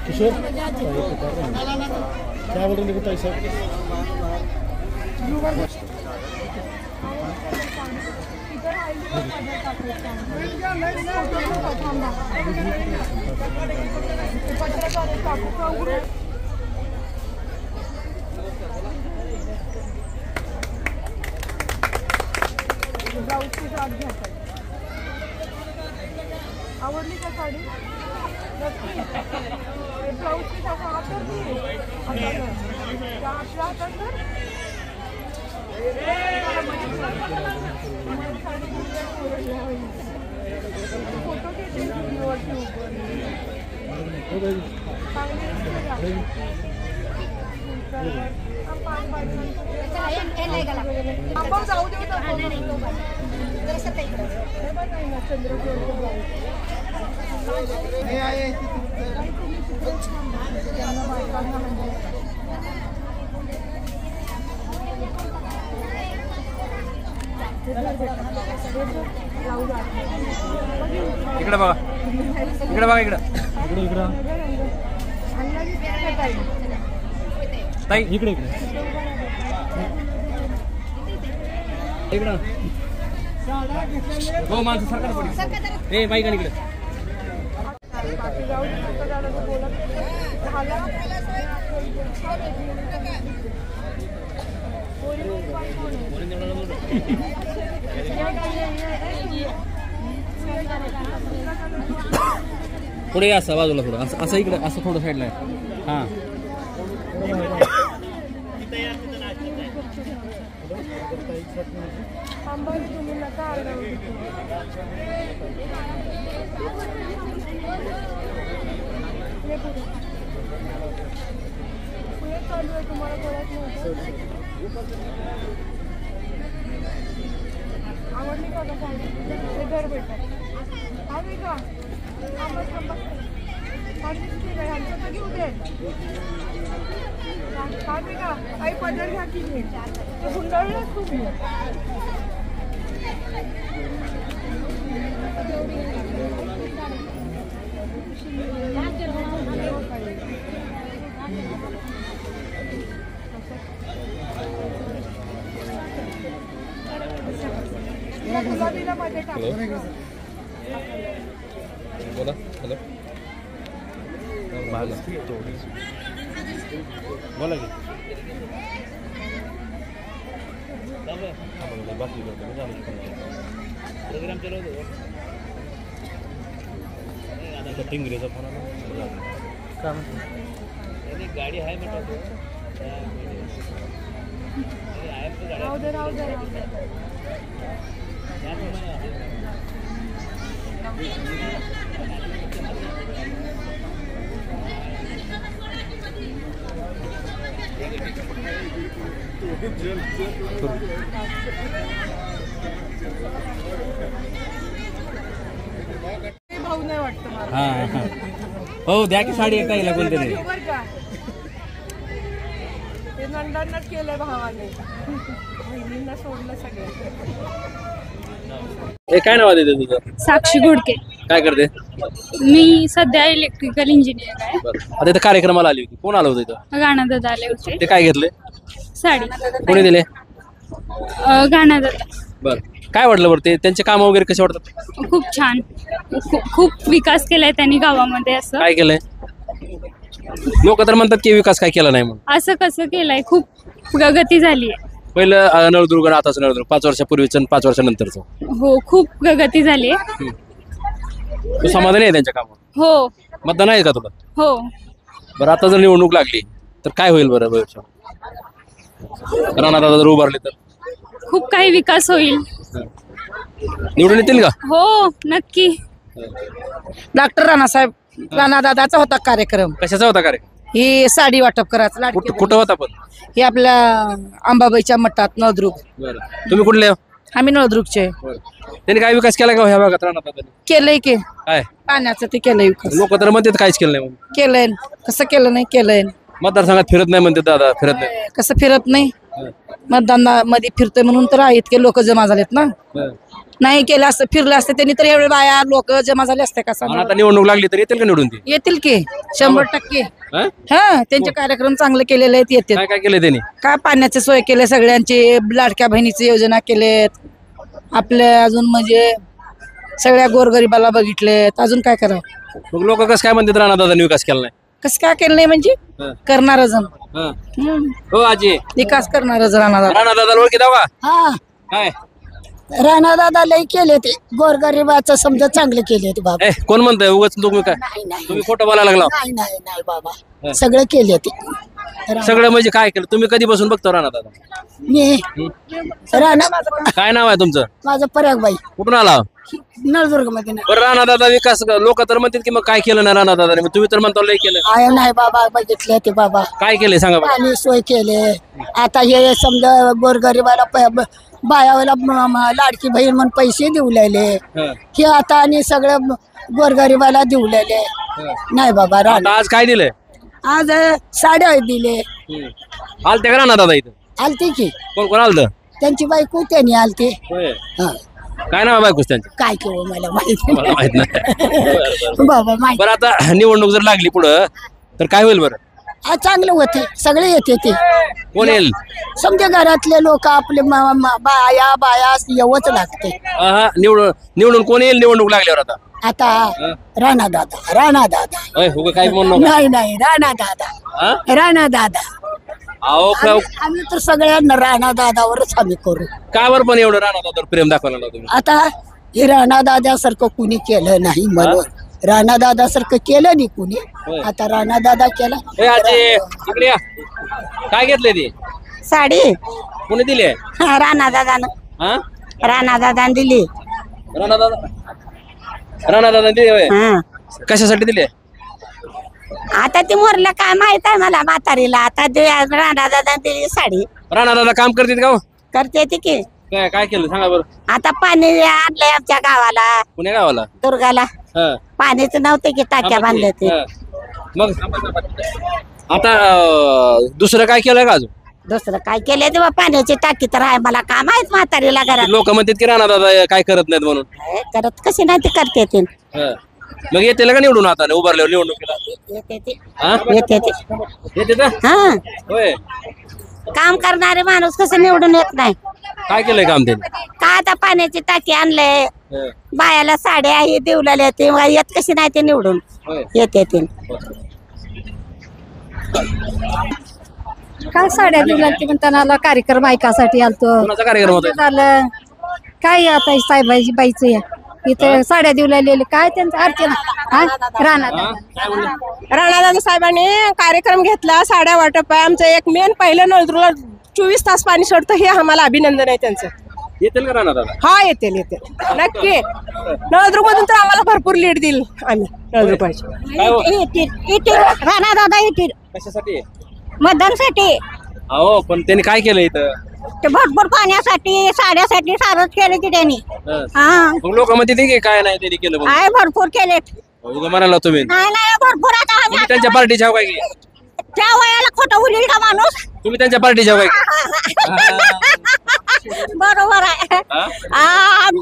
Speaker 9: किशोर क्या बोल रहे बताइए सर?
Speaker 10: आवडली का साडी? ब्लाऊजची फोटो घेते आपण जाऊ देऊ
Speaker 1: इकडे बघा, इकडे बघा, इकडे ताई, इकडे इकडे इकडं हो माणसं सरकार पडली. ए बाईक इकडे
Speaker 10: बोलत
Speaker 1: पुढे या, असं बाजूला थोडं असं इकडे असं थोडं साईडला हां.
Speaker 10: आवडली का साडी? हे घर भेटत आहे का? घेऊ दे काय का काही पदर घ्या की गुंडाळलंच तुम्ही. गुलाबीला मध्ये टाक.
Speaker 1: बोला. हॅलो बोला की टिंगरेचा फोन गाडी आहे
Speaker 10: राहू दे राहू दे. भाऊ नाही वाटतं मला.
Speaker 1: हां हो द्या की साडी एकटा येईल कोणतरी.
Speaker 10: बरोबर का ते नंदनच केलंय भावाने. बहिणींना सोडलं सगळं.
Speaker 1: हे काय नाव आहे तुझं?
Speaker 5: साक्षी घोडके.
Speaker 1: काय करते?
Speaker 5: मी सध्या इलेक्ट्रिकल इंजिनियर आहे.
Speaker 1: बरं आता इथं कार्यक्रमाला आली होती, कोण आलं होतं इथं?
Speaker 5: गाणादादा आले होते.
Speaker 1: ते काय घेतले?
Speaker 5: साडी.
Speaker 1: कोणी दिले?
Speaker 5: गाणादादा.
Speaker 1: बरं काय वाटलं बरं ते त्यांचे काम वगैरे कसे वाटतात?
Speaker 5: खूप छान. खूप विकास केलाय त्यांनी गावामध्ये. असं
Speaker 1: काय केलंय? लोक तर म्हणतात की विकास काय केला नाही म्हणून.
Speaker 5: असं कसं केलंय? खूप प्रगती झाली आहे.
Speaker 1: पहिलं नळदुर्ग आणि आताच नळदुर्ग 5 वर्षापूर्वीचं आणि 5 वर्षानंतरचं.
Speaker 5: हो खूप प्रगती झाली आहे.
Speaker 1: तू समाधानी आहे त्यांच्या कामावर?
Speaker 5: हो
Speaker 1: मतदान आहे का तुला?
Speaker 5: हो.
Speaker 1: बरं आता जर निवडणूक लागली तर काय होईल बरं भविष्यात? राणादादा जर उभारले तर
Speaker 5: खूप काही विकास होईल.
Speaker 1: निवडून येतील का?
Speaker 5: हो नक्की.
Speaker 6: डॉक्टर राणासाहेब राणादादाचा होता कार्यक्रम.
Speaker 1: कशाचा होता कार्यक्रम?
Speaker 6: ही साडी वाटप करायचं
Speaker 1: कुठं होता पण?
Speaker 6: हे आपल्या अंबाबाईच्या मठात नळदुर्ग.
Speaker 1: बरं तुम्ही कुठले?
Speaker 6: आम्ही नळदुर्गचे.
Speaker 1: त्यांनी काय विकास केला का ह्या भागात राणादादांनी?
Speaker 6: केलंय की
Speaker 1: काय
Speaker 6: पाण्याचं ते केलंय विकास.
Speaker 1: लोक तर म्हणतात काहीच केलं नाही म्हणून.
Speaker 6: केलंय कसं केलं नाही केलंय.
Speaker 1: मतदारसंघात फिरत नाही म्हणते दादा, फिरत नाही.
Speaker 6: कसं फिरत नाही? मतदानामध्ये फिरतोय म्हणून तर इतके लोक जमा झालेत ना. नाही केलं असतं फिरलं असतं त्यांनी तर एवढे बाया लोक जमा झाले असते का?
Speaker 1: आणि आता निवडणूक लागली तर येतील का निवडून ती?
Speaker 6: येतील की 100%.
Speaker 1: हा?
Speaker 6: हा त्यांचे कार्यक्रम चांगले केलेले आहेत. येतील.
Speaker 1: काय काय केलंय त्यांनी?
Speaker 6: काय पाण्याची सोय केली सगळ्यांची. लाडक्या बहिणीची योजना केलेत आपल्या. अजून म्हणजे सगळ्या गोरगरिबाला बघितलेत. अजून काय करावं?
Speaker 1: मग लोक कसं काय म्हणतात राणादादांनी विकास केला नाही?
Speaker 6: कसं काय केलं नाही म्हणजे करणार जण.
Speaker 1: हो आजी
Speaker 6: विकास करणार जण
Speaker 1: राणादादा ओळखी दावा.
Speaker 7: हा
Speaker 1: काय
Speaker 7: राणादादा लय केले ते गोरगरिबाचं समजा चांगले केले ते बाबा.
Speaker 1: कोण म्हणतंय उगाच तुम्ही काय तुम्ही खोटं बोलायला लागला?
Speaker 7: नाही नाही नाही बाबा सगळे केले ते.
Speaker 1: सगळं म्हणजे काय केलं तुम्ही? कधीपासून बघतो राणादादा?
Speaker 7: मी राणा
Speaker 1: काय नाव आहे तुमचं?
Speaker 7: माझं परागबाई
Speaker 1: कुठून आला?
Speaker 7: नळदुर्ग मध्ये.
Speaker 1: बरं राणादादा विकास लोक तर म्हणतात की मग काय केलं नाही राणादादाने? तुम्ही तर म्हणता लय केलं.
Speaker 7: आहे नाही बाबा बघितले ते बाबा.
Speaker 1: काय केलंय सांगा बरं.
Speaker 7: पाणी सोय केले. आता हे समजा गोरगरिबाला बायाला लाडकी बहीण म्हणून पैसे देऊ लागले. हे आता आणि सगळं गोरगरिबाला देऊ लागले. नाही बाबा
Speaker 1: आता आज काय दिलंय?
Speaker 7: आज साड्या दिले.
Speaker 1: आलते का राणादादा इथं?
Speaker 7: आलते की.
Speaker 1: कोण कोण आलतं?
Speaker 7: त्यांची बायको त्यांनी आलते. हा.
Speaker 1: काय नाव आहे बायकोच त्यांचं?
Speaker 7: काय केलं मला माहिती
Speaker 1: मला माहित नाही.
Speaker 7: बाबा माहिती.
Speaker 1: बरं आता निवडणूक जर लागली पुढं तर काय होईल बरं?
Speaker 7: चांगलं होते सगळे येते ते.
Speaker 1: कोण येईल?
Speaker 7: समजा घरातले लोक आपले बाया बाया येवच लागते.
Speaker 1: निवडून कोण येईल निवडणूक लागल्यावर? आता
Speaker 7: राणादादा राणादादा.
Speaker 1: काय म्हणू नका.
Speaker 7: नाही नाही राणादादा राणादादा.
Speaker 1: अहो
Speaker 7: आम्ही तर सगळ्या राणा दादावरच आम्ही करू.
Speaker 1: काय बरं पण एवढं राणा प्रेम दाखवलं ना तुम्ही?
Speaker 7: आता हे राणा दादासारखं कुणी केलं नाही म्हणून राणा दादासारखं केलं नाही कुणी. आता राणा दादा केला.
Speaker 1: ए आजी इकडे या. काय घेतले ते
Speaker 3: साडी
Speaker 1: कोणी दिले?
Speaker 3: राणा दादानं
Speaker 1: हा
Speaker 3: राणा दादानं दिली.
Speaker 1: राणा दादा दिले होय. कशासाठी दिले?
Speaker 3: आता ती मोरला काय माहित आहे मला म्हातारीला. आता ते राणा दादा दिली साडी.
Speaker 1: राणा दादा काम करतात का हो?
Speaker 3: करते ती की.
Speaker 1: काय काय केलं सांगा बरं.
Speaker 3: आता पाणी आणलंय आमच्या गावाला
Speaker 1: पुण्या गावाला.
Speaker 3: दुर्गाला.
Speaker 1: हा.
Speaker 3: पाणीच नव्हते की टाक्या बांधल्या ते.
Speaker 1: हा. मग आता दुसरं काय केलं का अजून?
Speaker 3: दुसरं काय केलंय तेव्हा पाण्याची टाकी तर आहे. मला काय माहित म्हातारीला घरात.
Speaker 1: लोक म्हणतात की राणा दादा काय करत नाहीत म्हणून.
Speaker 3: करत कशी नाही ते करते ती.
Speaker 1: हा. मग येते का निवडून आता उभारल्यावर निवडणुकीला?
Speaker 3: येते ती.
Speaker 1: हा?
Speaker 3: येते ती.
Speaker 1: येते का?
Speaker 3: हा
Speaker 1: होय.
Speaker 3: काम करणारे माणूस कसं निवडून येत नाही.
Speaker 1: काय केलंय काम त्यांनी?
Speaker 3: का आता पाण्याची टाकी आणलंय.
Speaker 1: हा.
Speaker 3: बायाला साड्या हे देवलेल्या ते येत कशी नाही ते निवडून.
Speaker 1: होय.
Speaker 3: येते ती.
Speaker 2: काय साड्या दिल्या ते म्हणताना कार्यक्रम ऐकासाठी आलतो.
Speaker 1: कोणाचा कार्यक्रम होता?
Speaker 2: झालं काय आता साहेबाची बाईचं इथे साड्या देऊ लागलेले काय त्यांचं अर्चना राणा
Speaker 10: राणादादा साहेबांनी कार्यक्रम घेतला. साड्या वाटप आहे आमचं. एक मेन पहिलं नळदुर्गला 24 तास पाणी सोडतं हे आम्हाला अभिनंदन आहे त्यांचं.
Speaker 1: येतील का राणा दादा?
Speaker 10: हा येतील नक्की. नळदुर्ग मधून तर आम्हाला भरपूर लीड देईल आम्ही नळदुर्गची.
Speaker 1: काय हो?
Speaker 3: राणा दादा येतील
Speaker 1: कशासाठी?
Speaker 3: मतदानसाठी.
Speaker 1: अहो पण त्यांनी काय केलं इथं?
Speaker 3: ते भरपूर पाण्यासाठी साड्यासाठी सारच केले की त्यांनी.
Speaker 1: हा.
Speaker 3: हा
Speaker 1: मग लोक म्हणते की काय नाही त्यांनी केलं म्हणून.
Speaker 3: काय भरपूर केलेत.
Speaker 1: उगा म्हणाला तुम्ही.
Speaker 3: नाही नाही भरपूर. आता आम्ही
Speaker 1: तुम्ही त्यांच्या पार्टीच्या हो काय की?
Speaker 3: त्या वयाला खोटं बोलील का माणूस.
Speaker 1: तुम्ही त्यांच्या पार्टीच्या हो काय की?
Speaker 3: बरोबर आहे.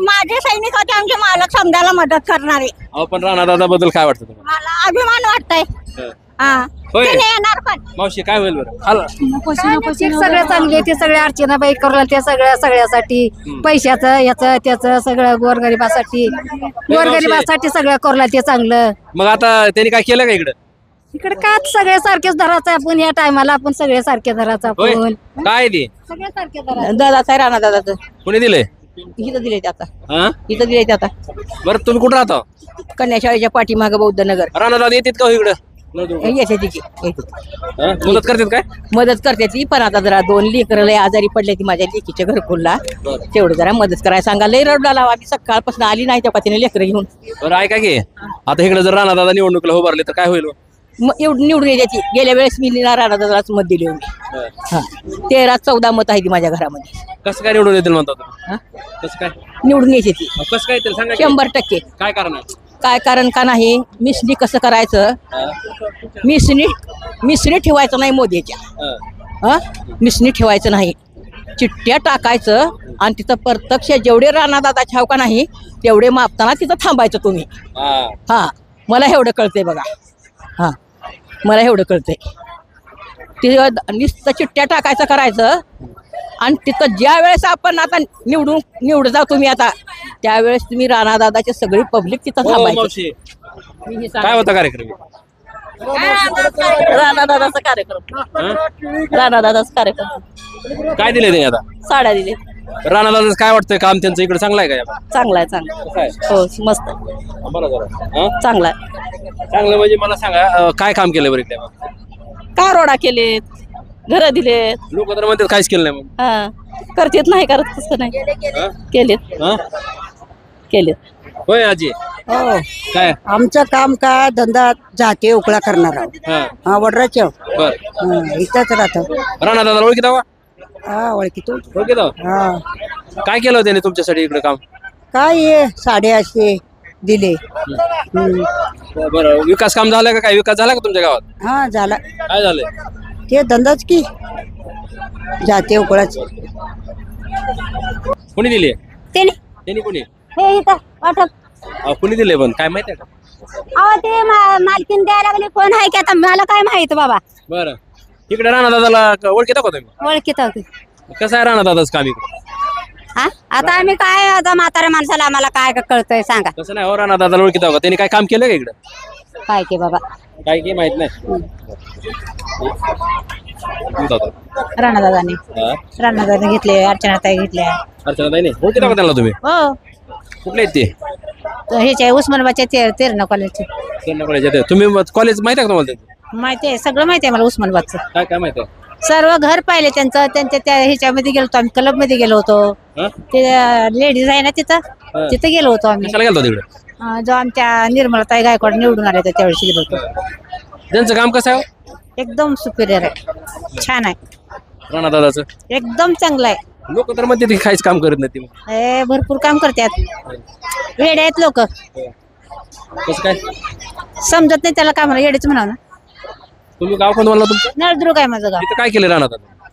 Speaker 3: माझे सैनिक होते आमचे मालक समजायला मदत करणारे.
Speaker 1: अहो पण राणा दादा बद्दल काय वाटतं तुम्हाला?
Speaker 3: मला अभिमान वाटतंय.
Speaker 1: हा.
Speaker 3: हा
Speaker 1: होय.
Speaker 3: ते नाही येणार पण.
Speaker 1: मावशी काय होईल बरं? खाला.
Speaker 2: सगळं चांगले ते सगळे अर्चनाबाई करू ते सगळ्यासाठी पैशाचं याचं त्याचं सगळं गोरगरिबासाठी सगळं करू ते चांगलं.
Speaker 1: मग आता त्यांनी काय केलं का इकडं?
Speaker 2: इकडे काय सगळे सारखेच धरायचं आपण या टायमाला आपण सगळे सारखे धरायचं
Speaker 1: होय.
Speaker 2: आपण
Speaker 1: काय ते
Speaker 2: सगळे सारखे धरायचं.
Speaker 3: दादाचा राणा दादाचं
Speaker 1: कोणी दिले?
Speaker 3: इथं दिले आता.
Speaker 1: हा
Speaker 3: इथं दिले आता
Speaker 1: बरं तुम्ही कुठं राहता?
Speaker 3: कन्याशाळेच्या पाठीमागे बौद्ध नगर.
Speaker 1: राणा दादा येतात का हो इकडं?
Speaker 3: येते तिची
Speaker 1: हा? मदत करतात काय?
Speaker 3: मदत करते ती. पण आता जरा 2 लेकरं लय आजारी पडले ती माझ्या लेकीच्या घरकुलला. तेवढं जरा मदत करायला सांगा. लय रडला लावा. आम्ही सकाळपासून आली नाही त्या तिने लेकरं घेऊन.
Speaker 1: बरं ऐका की आता इकडे जर राणा दादा निवडणुकीला उभारले तर काय होईल?
Speaker 3: एवढं निवडून यायची. गेल्या वेळेस मी राणा दादालाच मत दिले होते. 13-14 मत आहे ती माझ्या घरामध्ये.
Speaker 1: कसं काय निवडून येतील म्हणतात? कसं काय
Speaker 3: निवडून यायची ती
Speaker 1: कसं काय येतील सांगा की.
Speaker 3: 100%.
Speaker 1: काय कारण आहे?
Speaker 3: काय कारण का नाही. मिसनी कसं करायचं. मिसनी ठेवायचं नाही मोदीच्या. मिसनी ठेवायचं नाही. चिठ्ठ्या टाकायचं आणि तिथं प्रत्यक्ष जेवढे राणा दादा छाव का नाही तेवढे मापताना तिथं थांबायचं तुम्ही. हा मला एवढं कळतंय बघा. हा मला एवढं कळतंय. तिथं नुसतं चिठ्ठ्या टाकायचं करायचं आणि तिथं ज्या वेळेस आपण आता निवडून जाऊ तुम्ही आता त्यावेळेस तुम्ही राणा दादाची सगळी पब्लिक तिथं
Speaker 1: हो,
Speaker 3: थांबायची.
Speaker 1: मावशी. काय होता कार्यक्रम?
Speaker 3: राणा दादाचा कार्यक्रम. राणा दादाचा कार्यक्रम.
Speaker 1: काय दिले त्यांनी आता?
Speaker 3: साड्या दिले.
Speaker 1: राणा दादा काय वाटतंय काम त्यांचं इकडे चांगलं आहे का?
Speaker 3: चांगला आहे चांगला.
Speaker 1: काय
Speaker 3: हो मस्त
Speaker 1: बरं जरा
Speaker 3: चांगला आहे.
Speaker 1: चांगलं म्हणजे मला सांगा काय काम केलं बरं इकडे?
Speaker 3: का रोडा केलेत. घर दिलेत.
Speaker 1: लोक तर म्हणतात काहीच केलं नाही मग.
Speaker 3: हा करतेत नाही करत कसं नाही. केलेत
Speaker 1: हा?
Speaker 3: केलेत.
Speaker 1: होय आजी
Speaker 7: हो
Speaker 1: काय?
Speaker 7: आमचं काम काय धंदा जाते उकळा करणार आहोत.
Speaker 1: हा
Speaker 7: हा वडराच्या
Speaker 1: बर
Speaker 7: इथंच राहतो.
Speaker 1: राणा दादा ओळखीत आहो?
Speaker 7: हा ओळखीतो.
Speaker 1: ओळखीत आहो?
Speaker 7: हा
Speaker 1: काय केलं त्याने तुमच्यासाठी इकडे काम?
Speaker 7: काय आहे साडे असे दिले.
Speaker 1: बरं विकास काम झालं का? काय विकास झाला का तुमच्या गावात?
Speaker 7: हा झाला.
Speaker 1: काय झालंय?
Speaker 7: ते धंदाच की जाते उकळाच.
Speaker 1: कोणी दिले?
Speaker 3: त्याने
Speaker 1: कोणी?
Speaker 3: हे इथं वाटप.
Speaker 1: कोणी दिले पण काय माहिती आहे का?
Speaker 3: अहो ते मालकीन द्यायला लागले. कोण आहे की आता मला काय माहित बाबा.
Speaker 1: बरं इकडे राणा दादाला ओळखीत का तुम्ही?
Speaker 3: ओळखीत होते.
Speaker 1: कसं आहे राणा दादाच काम इकडे?
Speaker 3: हा आता आम्ही काय आता म्हाताऱ्या माणसाला आम्हाला काय कळतंय सांगा.
Speaker 1: कसं नाही हो राणा दादाला ओळखीत का? त्यांनी काय काम केलं का इकडे?
Speaker 5: काय के बाबा
Speaker 1: काय की माहित नाही.
Speaker 5: राणादादाने राणादादाने घेतले, अर्चनाताई घेतल्या.
Speaker 1: अर्चनाताई नाही होते का त्यांना तुम्ही?
Speaker 5: हो
Speaker 1: कुठले आहेत ते?
Speaker 5: ह्याच्या उस्मानाबादच्या तेरणा कॉलेजचे.
Speaker 1: त्यांना कॉलेज तुम्ही कॉलेज माहिती आहे का तुम्हाला त्यांचं?
Speaker 5: माहिती आहे, सगळं माहिती आहे मला उस्मानाबादचं.
Speaker 1: काय काय माहिती आहे?
Speaker 5: सर्व घर पाहिले त्यांचं. त्यांच्या त्या ह्याच्यामध्ये गेलो होतो आम्ही, क्लब मध्ये गेलो होतो.
Speaker 1: हा?
Speaker 5: ते लेडीज आहे ना तिथं, तिथं गेलो होतो आम्ही.
Speaker 1: कशाला गेलतो तिकडे?
Speaker 5: जो आमच्या निर्मलाताई गायकवाड निवडून आले होते त्यावेळेस गेलो होतो.
Speaker 1: त्यांचं काम कसं आहे?
Speaker 5: एकदम सुपिरियर आहे, छान आहे,
Speaker 1: राणा दादाचं
Speaker 5: एकदम चांगलं आहे.
Speaker 1: लोक तर म्हणते काहीच काम करत नाही.
Speaker 5: हे भरपूर काम करतात, वेडे आहेत लोक.
Speaker 1: कसं काय
Speaker 5: समजत नाही त्याला, कामाला येडेच म्हणावं ना.
Speaker 1: तुम्ही गाव कोण म्हणला तुमचं?
Speaker 5: नळदुर्ग आहे माझं गाव.
Speaker 1: इथं काय केलं राणा दादा?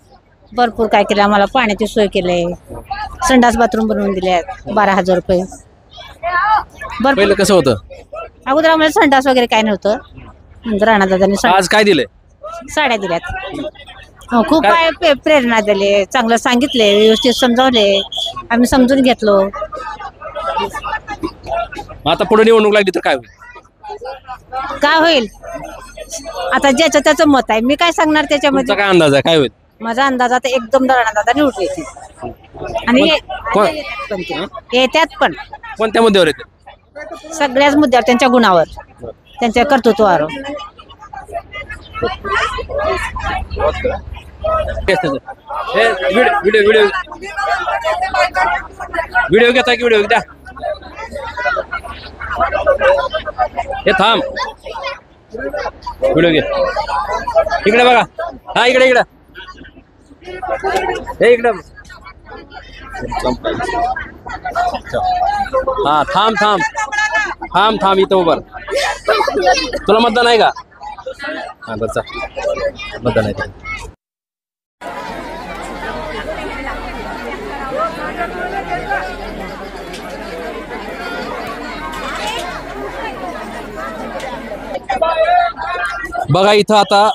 Speaker 5: भरपूर काय केलं, आम्हाला पाण्याची सोय केली, संडास बाथरूम बनवून दिले, 12,000 रुपये.
Speaker 1: पहिलं कसं होतं?
Speaker 5: अगोदर आम्हाला संडास वगैरे काय नव्हतं. नंतर राणादादांनी
Speaker 1: आज काय दिलंय?
Speaker 5: साड्या दिल्यात. हो, खूप काय प्रेरणा दिली, चांगलं सांगितले, व्यवस्थित समजावले, आम्ही समजून घेतलो.
Speaker 1: आता पुढे निवडणूक लागली तर काय होईल?
Speaker 5: काय होईल आता ज्याचं त्याचं मत आहे, मी काय सांगणार त्याच्यामध्ये.
Speaker 1: तुमचा काय अंदाज आहे काय होईल?
Speaker 5: माझा अंदाज आता एकदम राणादादा निवडून येते. आणि येत्यात पण
Speaker 1: कोणत्या मुद्द्यावर येते?
Speaker 5: सगळ्याच मुद्द्यावर, त्यांच्या गुणावर, त्यांच्या कर्तृत्वावर.
Speaker 1: व्हिडिओ व्हिडिओ व्हिडिओ घेता की व्हिडिओ द्या. हे थांब, व्हिडिओ घे. इकडे बघा. हा इकडे इकडे हे इकडे. हा थांब थांब थांब थांब इथं उभा. तुला मतदान आहे का? हा बरं मतदान आहे. बघा इथं आता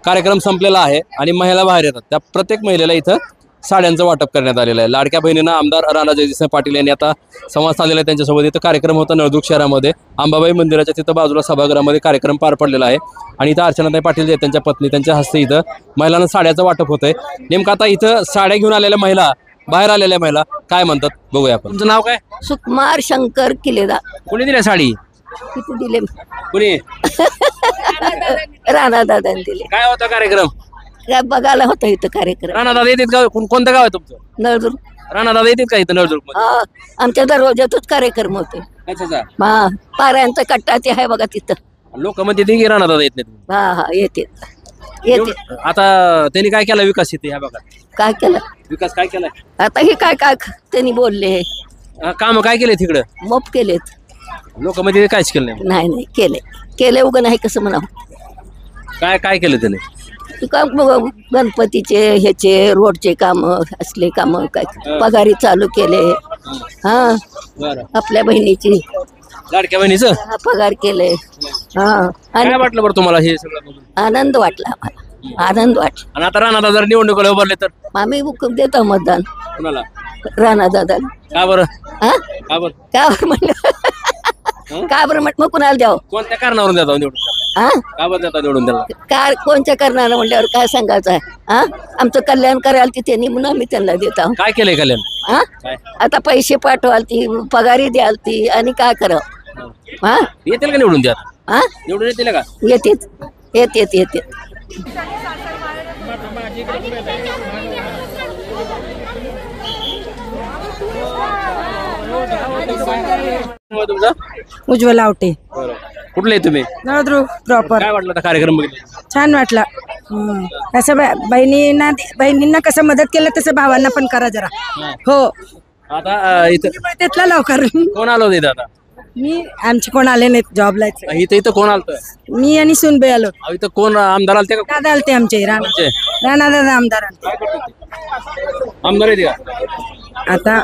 Speaker 1: कार्यक्रम संपलेला आहे आणि महिला बाहेर येतात. त्या प्रत्येक महिलेला इथं साड्यांचं वाटप करण्यात आलेलं आहे. लाडक्या बहिणींना आमदार राणा जयसिंह पाटील यांनी आता संवाद साधलेला आहे त्यांच्यासोबत. इथं कार्यक्रम होता नळदुर्ग शहरामध्ये अंबाबाई मंदिराच्या तिथं बाजूला सभागृहामध्ये कार्यक्रम पार पडलेला आहे. आणि इथं अर्चनाताई पाटील जे त्यांच्या पत्नी त्यांच्या हस्ते इथं महिलांना साड्याचं वाटप होत आहे. नेमकं आता इथं साड्या घेऊन आलेल्या महिला, बाहेर आलेल्या महिला काय म्हणतात बघूया आपण. तुमचं नाव काय?
Speaker 8: सुकुमार शंकर किलेदार.
Speaker 1: कोणी दिल्या साडी?
Speaker 8: किती दिले?
Speaker 1: कोणी?
Speaker 8: राणा दादाने दिले.
Speaker 1: काय होता कार्यक्रम?
Speaker 8: काय बघायला होता इथं कार्यक्रम.
Speaker 1: राणा दादा येतात का? कोणतं गाव आहे तुमचं?
Speaker 8: नळदुर्ग.
Speaker 1: राणा दादा येतात का इथं नळदुर्ग मध्ये?
Speaker 8: हा, आमच्या दरवाजातच कार्यक्रम होते.
Speaker 1: अच्छा.
Speaker 8: हा, पाऱ्यांचा कट्टा ते आहे बघा तिथं.
Speaker 1: लोक म्हणते की राणा दादा येत नाही.
Speaker 8: हा हा, येते येते.
Speaker 1: आता त्यांनी काय केलं विकास इथे ह्या भागात?
Speaker 8: काय केलं
Speaker 1: विकास काय केलाय?
Speaker 8: आता हे काय काय त्यांनी बोलले,
Speaker 1: काम काय केले तिकडं?
Speaker 8: मोप केलेत.
Speaker 1: लोक मध्ये काहीच केलं नाही.
Speaker 8: नाही नाही केले उगं नाही कसं म्हणावं.
Speaker 1: काय काय केलं त्याने?
Speaker 8: का गणपतीचे ह्याचे रोडचे काम असले काम काय पगारी चालू केले. हा, आपल्या बहिणीची
Speaker 1: लाडक्या बहिणीचं
Speaker 8: पगार केले. हा,
Speaker 1: काय वाटलं बरं तुम्हाला हे सगळं?
Speaker 8: आनंद वाटला आम्हाला, आनंद वाटला.
Speaker 1: आणि आता राणा दादा निवडणुकीला उभारले तर
Speaker 8: आम्ही देतो मतदान
Speaker 1: कुणाला?
Speaker 8: राणा दादा.
Speaker 1: का बरं?
Speaker 8: हा,
Speaker 1: का बरं?
Speaker 8: का बरं म्हणलं? का बरं म्हटलं? मग कुणाला द्यावं?
Speaker 1: कोणत्या कारणावरून देता निवडून?
Speaker 8: हा,
Speaker 1: का बरं देता निवडून त्याला?
Speaker 8: काय कोणत्या करणार म्हणल्यावर काय सांगायचं आहे? हा, आमचं कल्याण करायला ती त्यांनी म्हणून आम्ही त्यांना देत आहोत.
Speaker 1: काय केलंय कल्याण?
Speaker 8: हा, आता पैसे पाठवाल ती, पगारी द्याल ती, आणि काय करावं? हा,
Speaker 1: येतील का निवडून द्या?
Speaker 8: हा,
Speaker 1: निवडून येतील का?
Speaker 8: येते.
Speaker 1: तुमचा?
Speaker 6: उज्ज्वल आवटे.
Speaker 1: कुठले तुम्ही?
Speaker 6: नळदुर्ग प्रॉपर.
Speaker 1: काय वाटलं कार्यक्रम बघितला?
Speaker 6: छान वाटला. कसं बहिणींना कसं मदत केलं तसं भावांना पण करा जरा. हो,
Speaker 1: आता इथं
Speaker 6: त्यातला लवकर.
Speaker 1: कोण आलो होतं इथं? आता
Speaker 6: मी आमचे कोण आले नाहीत जॉबला.
Speaker 1: इथं कोण आलतं?
Speaker 6: मी आणि सुनबाई आलो.
Speaker 1: इथं कोण आमदार आलते का?
Speaker 6: दादा आलते आमचे, राणा दादा आमदार आलते.
Speaker 1: आमदार आहे का?
Speaker 6: आता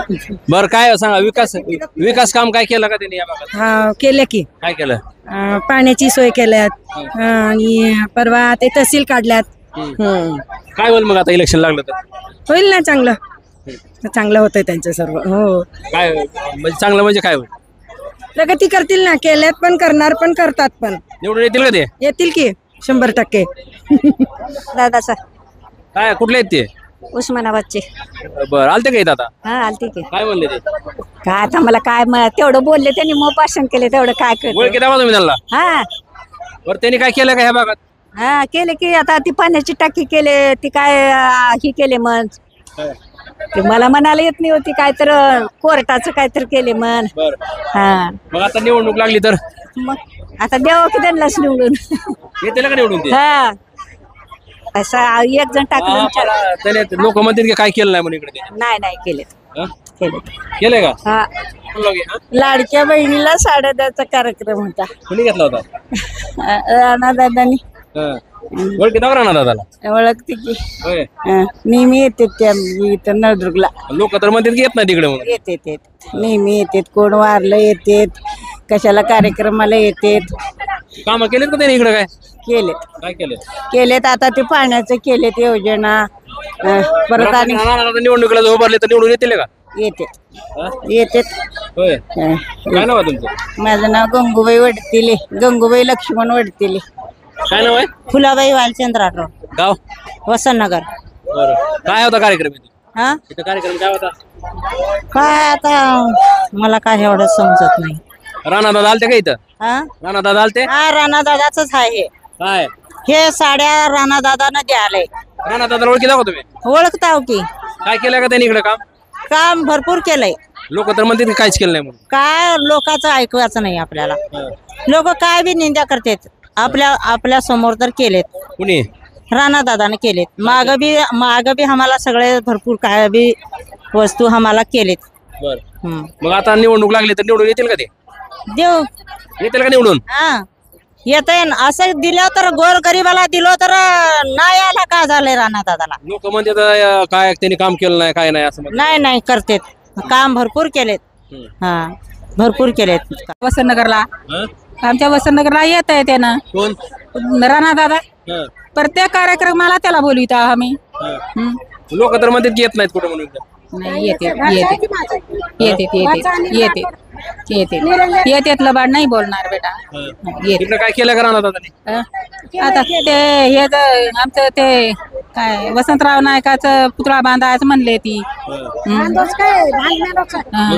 Speaker 1: बरं काय सांगा, विकास काम काय केलं का त्यांनी या भागात?
Speaker 6: हा, केलं की.
Speaker 1: काय केलं?
Speaker 6: पाण्याची सोय केल्यात आणि परवा ते तहसील काढल्यात.
Speaker 1: काय होईल मग आता इलेक्शन लागलं तर?
Speaker 6: होईल ना चांगलं. चांगलं होतंय त्यांचं सर्व. हो,
Speaker 1: काय म्हणजे चांगलं म्हणजे काय होईल?
Speaker 5: प्रगती करतील ना, केल्यात पण करणार पण करतात पण.
Speaker 1: निवडून येतील का ते?
Speaker 5: येतील की 100%. दादाचा
Speaker 1: काय कुठले आहेत ते?
Speaker 2: उस्मानाबादचे.
Speaker 1: बरं आलते का इथं आता?
Speaker 2: हा आलती की.
Speaker 1: काय म्हणले ते?
Speaker 2: काय आता मला काय तेवढं बोलले त्यांनी, मग भाषण केले तेवढं काय
Speaker 1: ओळखी दावा तुम्ही त्यांना?
Speaker 2: हा
Speaker 1: बरं त्यांनी काय केलं का ह्या भागात?
Speaker 2: हा केले की आता ती पाण्याची टाकी केले, ती काय ही केले मग ते मला म्हणायला येत नाही होती, काय तर कोर्टाचं काय तर केले मग.
Speaker 1: बरं
Speaker 2: हा
Speaker 1: मग आता निवडणूक लागली तर
Speaker 2: मग आता द्यावं की त्यांनाच निवडून.
Speaker 1: येतील का निवडून ते?
Speaker 2: हा असं एक जण टाकलं विचार.
Speaker 1: लोक म्हणतील की काय केलं नाही म्हणून इकडे ते.
Speaker 2: नाही केले
Speaker 1: हा?
Speaker 2: केले.
Speaker 1: केलंय का?
Speaker 2: हा
Speaker 5: लाडक्या बहिणीला साड्या द्यायचा कार्यक्रम होता.
Speaker 1: कोणी घेतला होता?
Speaker 5: राणा दादानी.
Speaker 1: ओळखी दावा राहणार दादाला?
Speaker 5: ओळखते की.
Speaker 1: होय.
Speaker 5: नेहमी येते त्या इथं नळदुर्गला.
Speaker 1: लोक तर म्हणतील की येत नाही तिकडे म्हणून.
Speaker 5: येते नेहमी येते. कोण वारलं येते, कशाला कार्यक्रमाला येते.
Speaker 1: काम केलेत का त्यांनी इकडे? काय
Speaker 5: केलेत
Speaker 1: काय केले?
Speaker 5: केलेत आता ते पाण्याचं केलेत योजना. परत आणि
Speaker 1: निवडणुकीला जर उभारले तर निवडून येतील का?
Speaker 5: येते
Speaker 1: हा?
Speaker 5: येते.
Speaker 1: होय. काय नाव आहे तुमचं?
Speaker 5: माझं नाव गंगूबाई वडतिले, गंगूबाई लक्ष्मण वडतिले.
Speaker 1: काय नाव आहे?
Speaker 5: फुलाबाई वालचंद्र राठोड,
Speaker 1: गाव?
Speaker 5: वसंतनगर.
Speaker 1: बरं काय होता कार्यक्रम इथे?
Speaker 5: हा
Speaker 1: इथं कार्यक्रम काय होता?
Speaker 5: काय आता मला काय एवढं समजत नाही.
Speaker 1: राणा दादा आलते का इथं?
Speaker 5: हा
Speaker 1: राणा दादा आलते?
Speaker 5: हा राणा दादाच आहे.
Speaker 1: काय
Speaker 5: हे साड्या राणा दादानं द्यालय.
Speaker 1: राणा दादा ओळखी दाखव तुम्ही.
Speaker 5: ओळखताव की.
Speaker 1: काय केलं का त्यांनी इकडे काम?
Speaker 5: काम भरपूर केलंय.
Speaker 1: लोक तर म्हणतात की काहीच केलं नाही म्हणून.
Speaker 5: काय लोकांचं ऐकवायचं नाही आपल्याला. लोक काय बी निंदा करतात. आपल्या समोर तर केलेत.
Speaker 1: कुणी?
Speaker 5: राणा दादाने केलेत. माग बी आम्हाला सगळे भरपूर काय बी वस्तू आम्हाला केलेत.
Speaker 1: बर मग आता निवडणूक लागली तर निवडून येतील का ते?
Speaker 5: देऊ
Speaker 1: येतील का निवडून?
Speaker 5: हा येत असं दिलं तर गोर गरीबाला दिलो तर नाही आला का झालंय राणा दादाला.
Speaker 1: लोक म्हणतात काय त्यांनी काम केलं नाही काय नाही असं म्हणतात.
Speaker 5: नाही करतेत. काम भरपूर केलेत. हा भरपूर केलेत.
Speaker 6: वसंतनगरला
Speaker 1: हं?
Speaker 6: आमच्या वसंतनगरला येत आहे त्यानं
Speaker 1: कोण?
Speaker 6: राणा दादा.
Speaker 1: हं,
Speaker 6: प्रत्येक कार्यक्रमाला त्याला बोलवित आम्ही.
Speaker 1: हं. लोक तर म्हणतात की येत नाहीत कुठं म्हणून इथं.
Speaker 6: नाही येते लबाड नाही बोलणार बेटा. येते.
Speaker 1: इकडं काय केलं का राणा दादाने?
Speaker 6: आता ते हे आमचं ते काय वसंतराव नायकाचं पुतळा बांधायचं म्हणले ती.
Speaker 1: मग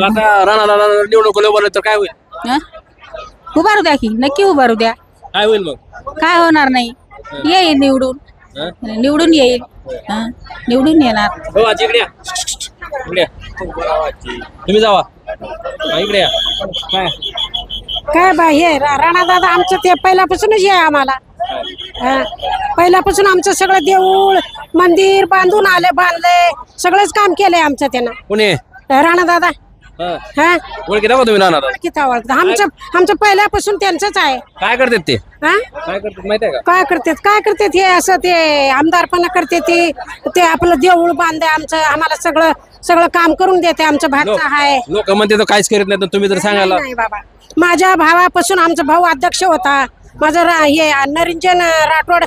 Speaker 1: आता राणा दादा निवडणूक उभारले तर काय होईल?
Speaker 6: उभारू द्या की, नक्की उभारू द्या.
Speaker 1: काय होईल मग?
Speaker 6: काय होणार नाही. येईल निवडून. निवडून येईल. निवडून येणार.
Speaker 1: हो आजी इकडे या. इकडे या. तुम्ही जावा. इकडे या.
Speaker 5: काय बाई हे राणा दादा आमचं ते पहिल्यापासूनच आहे आम्हाला. पहिल्यापासून आमचं सगळं देऊळ मंदिर बांधले सगळंच काम केलंय आमचं त्यानं.
Speaker 1: कोणी?
Speaker 5: राणा दादा. हा
Speaker 1: ओळखी दाखवा तुम्ही राणा दादा.
Speaker 5: किती आवडतं आमचं पहिल्यापासून त्यांचंच आहे.
Speaker 1: काय करतात ते?
Speaker 5: हा
Speaker 1: काय करतात माहिती आहे का?
Speaker 5: काय करतात हे असं ते आमदारपणा करते ते आपलं देऊळ बांधे आमचं आम्हाला सगळं काम करून देते. आमचं भागचं आहे.
Speaker 1: लोक म्हणते काहीच करीत नाही तर तुम्ही जर सांगायला.
Speaker 5: नाही बाबा माझ्या भावापासून आमचा भाऊ अध्यक्ष होता. माझं हे नरिंजन राठोड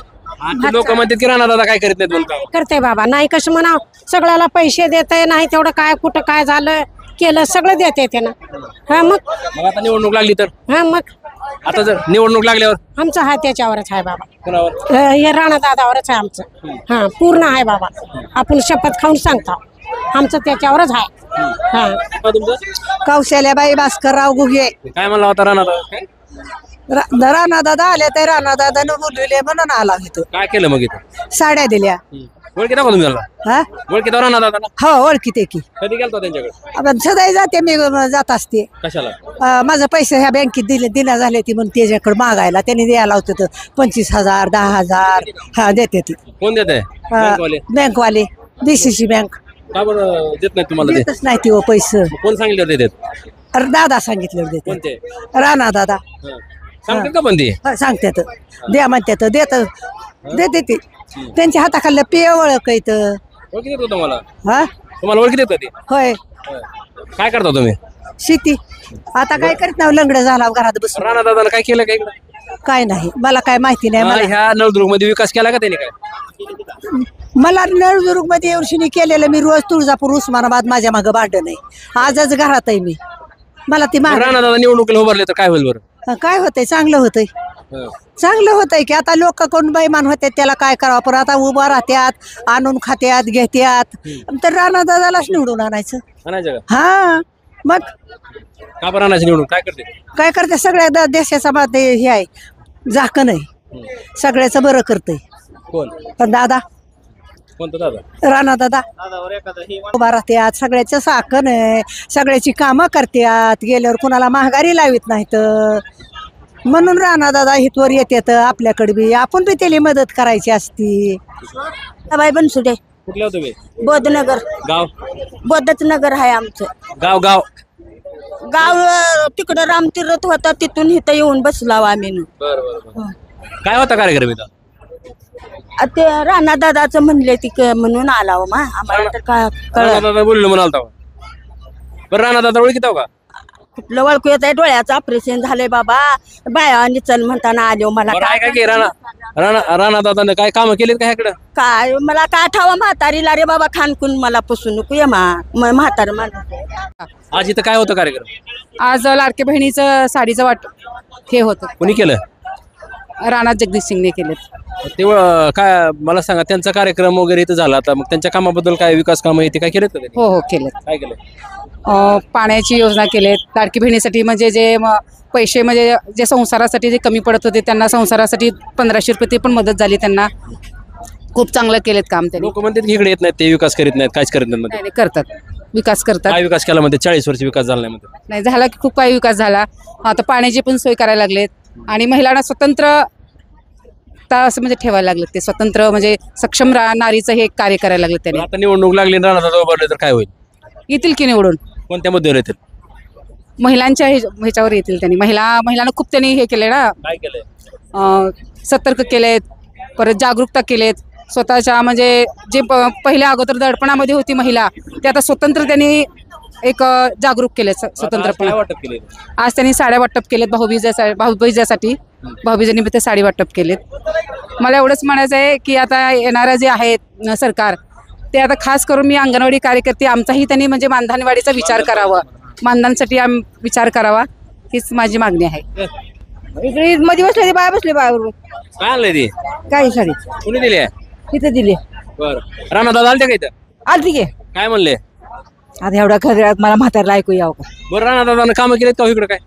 Speaker 1: लोक म्हणतात की राणा दादा काय करीत नाहीत म्हणून काम.
Speaker 5: करते बाबा. नाही कसं म्हणा सगळ्याला पैसे देते नाही तेवढं काय कुठं काय झालं केलं सगळं देते त्यानं. हा मग
Speaker 1: आता निवडणूक लागली तर?
Speaker 5: हा मग
Speaker 1: आता जर निवडणूक लागल्यावर
Speaker 5: आमचं हा त्याच्यावरच आहे बाबा.
Speaker 1: कोणावर?
Speaker 5: हे राणा दादावरच आहे आमचं. हा पूर्ण आहे बाबा. आपण शपथ खाऊन सांगतो आमचं त्याच्यावरच आहे. हा
Speaker 1: तुमचं?
Speaker 5: कौशल्याबाई भास्करराव गुगे.
Speaker 1: काय म्हणला होता राणा दादा? काय?
Speaker 5: राणा दादा आले तर राणा दादानं बोलविले म्हणून आला इथं.
Speaker 1: काय केलं मग इथं?
Speaker 5: साड्या दिल्या.
Speaker 1: ओळखी दाखवा तुम्ही त्याला.
Speaker 5: हा
Speaker 1: ओळखी दाखवा राणा दादा.
Speaker 5: हो ओळखीते की.
Speaker 1: कधी गेलता त्यांच्याकडे?
Speaker 5: आपण सदाई जाते मी जात असते.
Speaker 1: कशाला?
Speaker 5: माझं पैसे ह्या बँकेत दिल्या झाले ती म्हणून त्याच्याकडे मागायला त्यांनी द्यायला होते 25,000 10,000 हा देते ती.
Speaker 1: कोण देत आहे?
Speaker 5: बँकवाले DCC बँक.
Speaker 1: का बरं देत नाही तुम्हाला ते?
Speaker 5: देतच नाही ती हो पैसे.
Speaker 1: कोण सांगितलं देतात?
Speaker 5: अरे दादा सांगितलं देते.
Speaker 1: कोणते?
Speaker 5: राणा दादा
Speaker 1: सांगतात का पण ते?
Speaker 5: सांगतात द्या म्हणतात देते ती. त्यांच्या हाताखाली पेय ओळख इथं.
Speaker 1: ओळखी देतो तुम्हाला?
Speaker 5: हा
Speaker 1: तुम्हाला ओळखी देत ते?
Speaker 5: होय.
Speaker 1: काय करता तुम्ही?
Speaker 5: शेती. आता काय करीत नाही लंगडं झाला घरात बसून.
Speaker 1: राणा दादाला काय केलं काय इकडं?
Speaker 5: काय नाही मला काय माहिती नाही. मला
Speaker 1: ह्या नळदुर्ग मध्ये विकास केला का त्याने? काय
Speaker 5: मला नळदुर्ग मध्ये वर्षीने केलेलं मी रोज तुळजापूर उस्मानाबाद माझ्या मागं भांडण नाही. आजच घरात आहे मी.
Speaker 11: मला ती माग
Speaker 1: राणा दादा निवडणुकीला उभारले तर काय होईल बरं?
Speaker 11: काय होतंय चांगलं होतंय चांगलं होतंय की आता लोक कोण बैमान होते त्याला काय करावं पण आता उभा राहत्यात आणून खात्यात घेत्यात तर राणा दादालाच निवडून आणायचं
Speaker 1: आणायचं का?
Speaker 11: हा मग
Speaker 1: का बरं आणायचं निवडून काय करते?
Speaker 11: काय करते सगळ्या देशाचा हे आहे झाकण आहे सगळ्याचं बरं करतंय
Speaker 1: कोण
Speaker 11: पण दादा
Speaker 1: कोणतं दादा?
Speaker 11: राणा दादा उभा राहत्यात सगळ्याचं साकण आहे सगळ्याची कामं करत्यात गेल्यावर कुणाला महागारी लावित नाहीत म्हणून राणा दादा हितवर येतात आपल्याकडे बी आपण बी त्याला मदत करायची असती.
Speaker 12: बाई बनसुडे
Speaker 1: कुठल्या तुम्ही?
Speaker 12: बोधनगर
Speaker 1: गाव
Speaker 12: बोधच नगर आहे आमचं
Speaker 1: गाव गाव
Speaker 12: गाव तिकडं रामतीर्थ होता तिथून इथं येऊन बसलाव आम्ही
Speaker 1: बरं काय होता कार्यक्रम इथं?
Speaker 12: ते राणा दादाचं म्हणले ती म्हणून आलाव मा आम्हाला तर काय
Speaker 1: राणा दादा बोललो म्हणालता बरं राणा दादा ओळखीत का?
Speaker 12: कुठलं ओळखू येत आहे डोळ्याचं ऑपरेशन झालंय बाबा बाया चल म्हणताना आलो मला
Speaker 1: बरं आहे का की राणा दादाने काय काम केलेत का ह्याकडं?
Speaker 12: काय मला काय ठावा म्हातारीला रे बाबा खानकून मला पुसू नको ये म्हातार
Speaker 1: आज इथं काय होतं कार्यक्रम?
Speaker 13: आज लाडक्या बहिणीचं साडीचं हे होतं.
Speaker 1: कोणी केलं?
Speaker 13: राणा जगदीश सिंगने केलेत.
Speaker 1: तेव्हा काय मला सांगा त्यांचा कार्यक्रम वगैरे इथं झाला आता मग त्यांच्या कामाबद्दल काय विकास कामं येते काय केलेत का त्यांनी?
Speaker 13: हो केलेत.
Speaker 1: काय केलं?
Speaker 13: पाण्याची योजना केलेत लाडकी बहिणीसाठी म्हणजे जे पैसे म्हणजे जे संसारासाठी जे कमी पडत होते त्यांना संसारासाठी 1500 रुपये ते पण मदत झाली त्यांना खूप चांगलं केलेत काम त्यांनी.
Speaker 1: लोक म्हणतात की इकडे येत नाहीत ते विकास करीत नाहीत काहीच करीत नाहीत.
Speaker 13: नाही, करतात विकास करतात.
Speaker 1: काय विकास केला म्हणते 40 वर्ष विकास झाला नाही म्हणते.
Speaker 13: नाही झाला की खूप काही विकास झाला. आता पाण्याची पण सोय करायला लागलेत आणि महिलांना स्वतंत्र असं म्हणजे ठेवायला लागले ते स्वतंत्र म्हणजे सक्षम नारीचं हे कार्य करायला लागले त्यांनी.
Speaker 1: आता निवडणूक लागली राणा दादा उभारले तर काय होईल?
Speaker 13: येतील की निवडून.
Speaker 1: कोणत्या मुद्द्यावर येतील?
Speaker 13: महिलांच्या ह्याच्यावर येतील त्यांनी. महिलांना खूप त्यांनी हे केले ना
Speaker 1: काय केलंय?
Speaker 13: सतर्क केलेत परत जागरूकता केलेत स्वतःच्या म्हणजे जे पहिल्या अगोदर दडपणामध्ये होती महिला ते आता स्वतंत्र त्यांनी एक जागरूक केले स्वतंत्रपणे. आज त्यांनी साड्या वाटप केलेत भाऊबीजासाठी भाऊबीजेनिमित्त साडी वाटप केलेत. मला एवढंच म्हणायचं आहे की आता येणारं जे आहे सरकार ते आता खास करून मी अंगणवाडी कार्यकर्ते आमचाही त्यांनी म्हणजे मानधनवाढीचा विचार करावा मानधनसाठी विचार करावा हीच माझी मागणी आहे.
Speaker 10: इकडे मध्ये बसले बाय बसले बायावर
Speaker 1: काय आणलंय ती?
Speaker 10: काही साडी
Speaker 1: कोणी दिली आहे?
Speaker 10: तिथे दिली.
Speaker 1: बरं राणा दादा आलते का इथं?
Speaker 10: आलती घे
Speaker 1: काय म्हणले?
Speaker 10: आता एवढा घरात मला म्हातारला ऐकू यावं का?
Speaker 1: बरं राणा दादानं कामं केलेत का इकडे काय?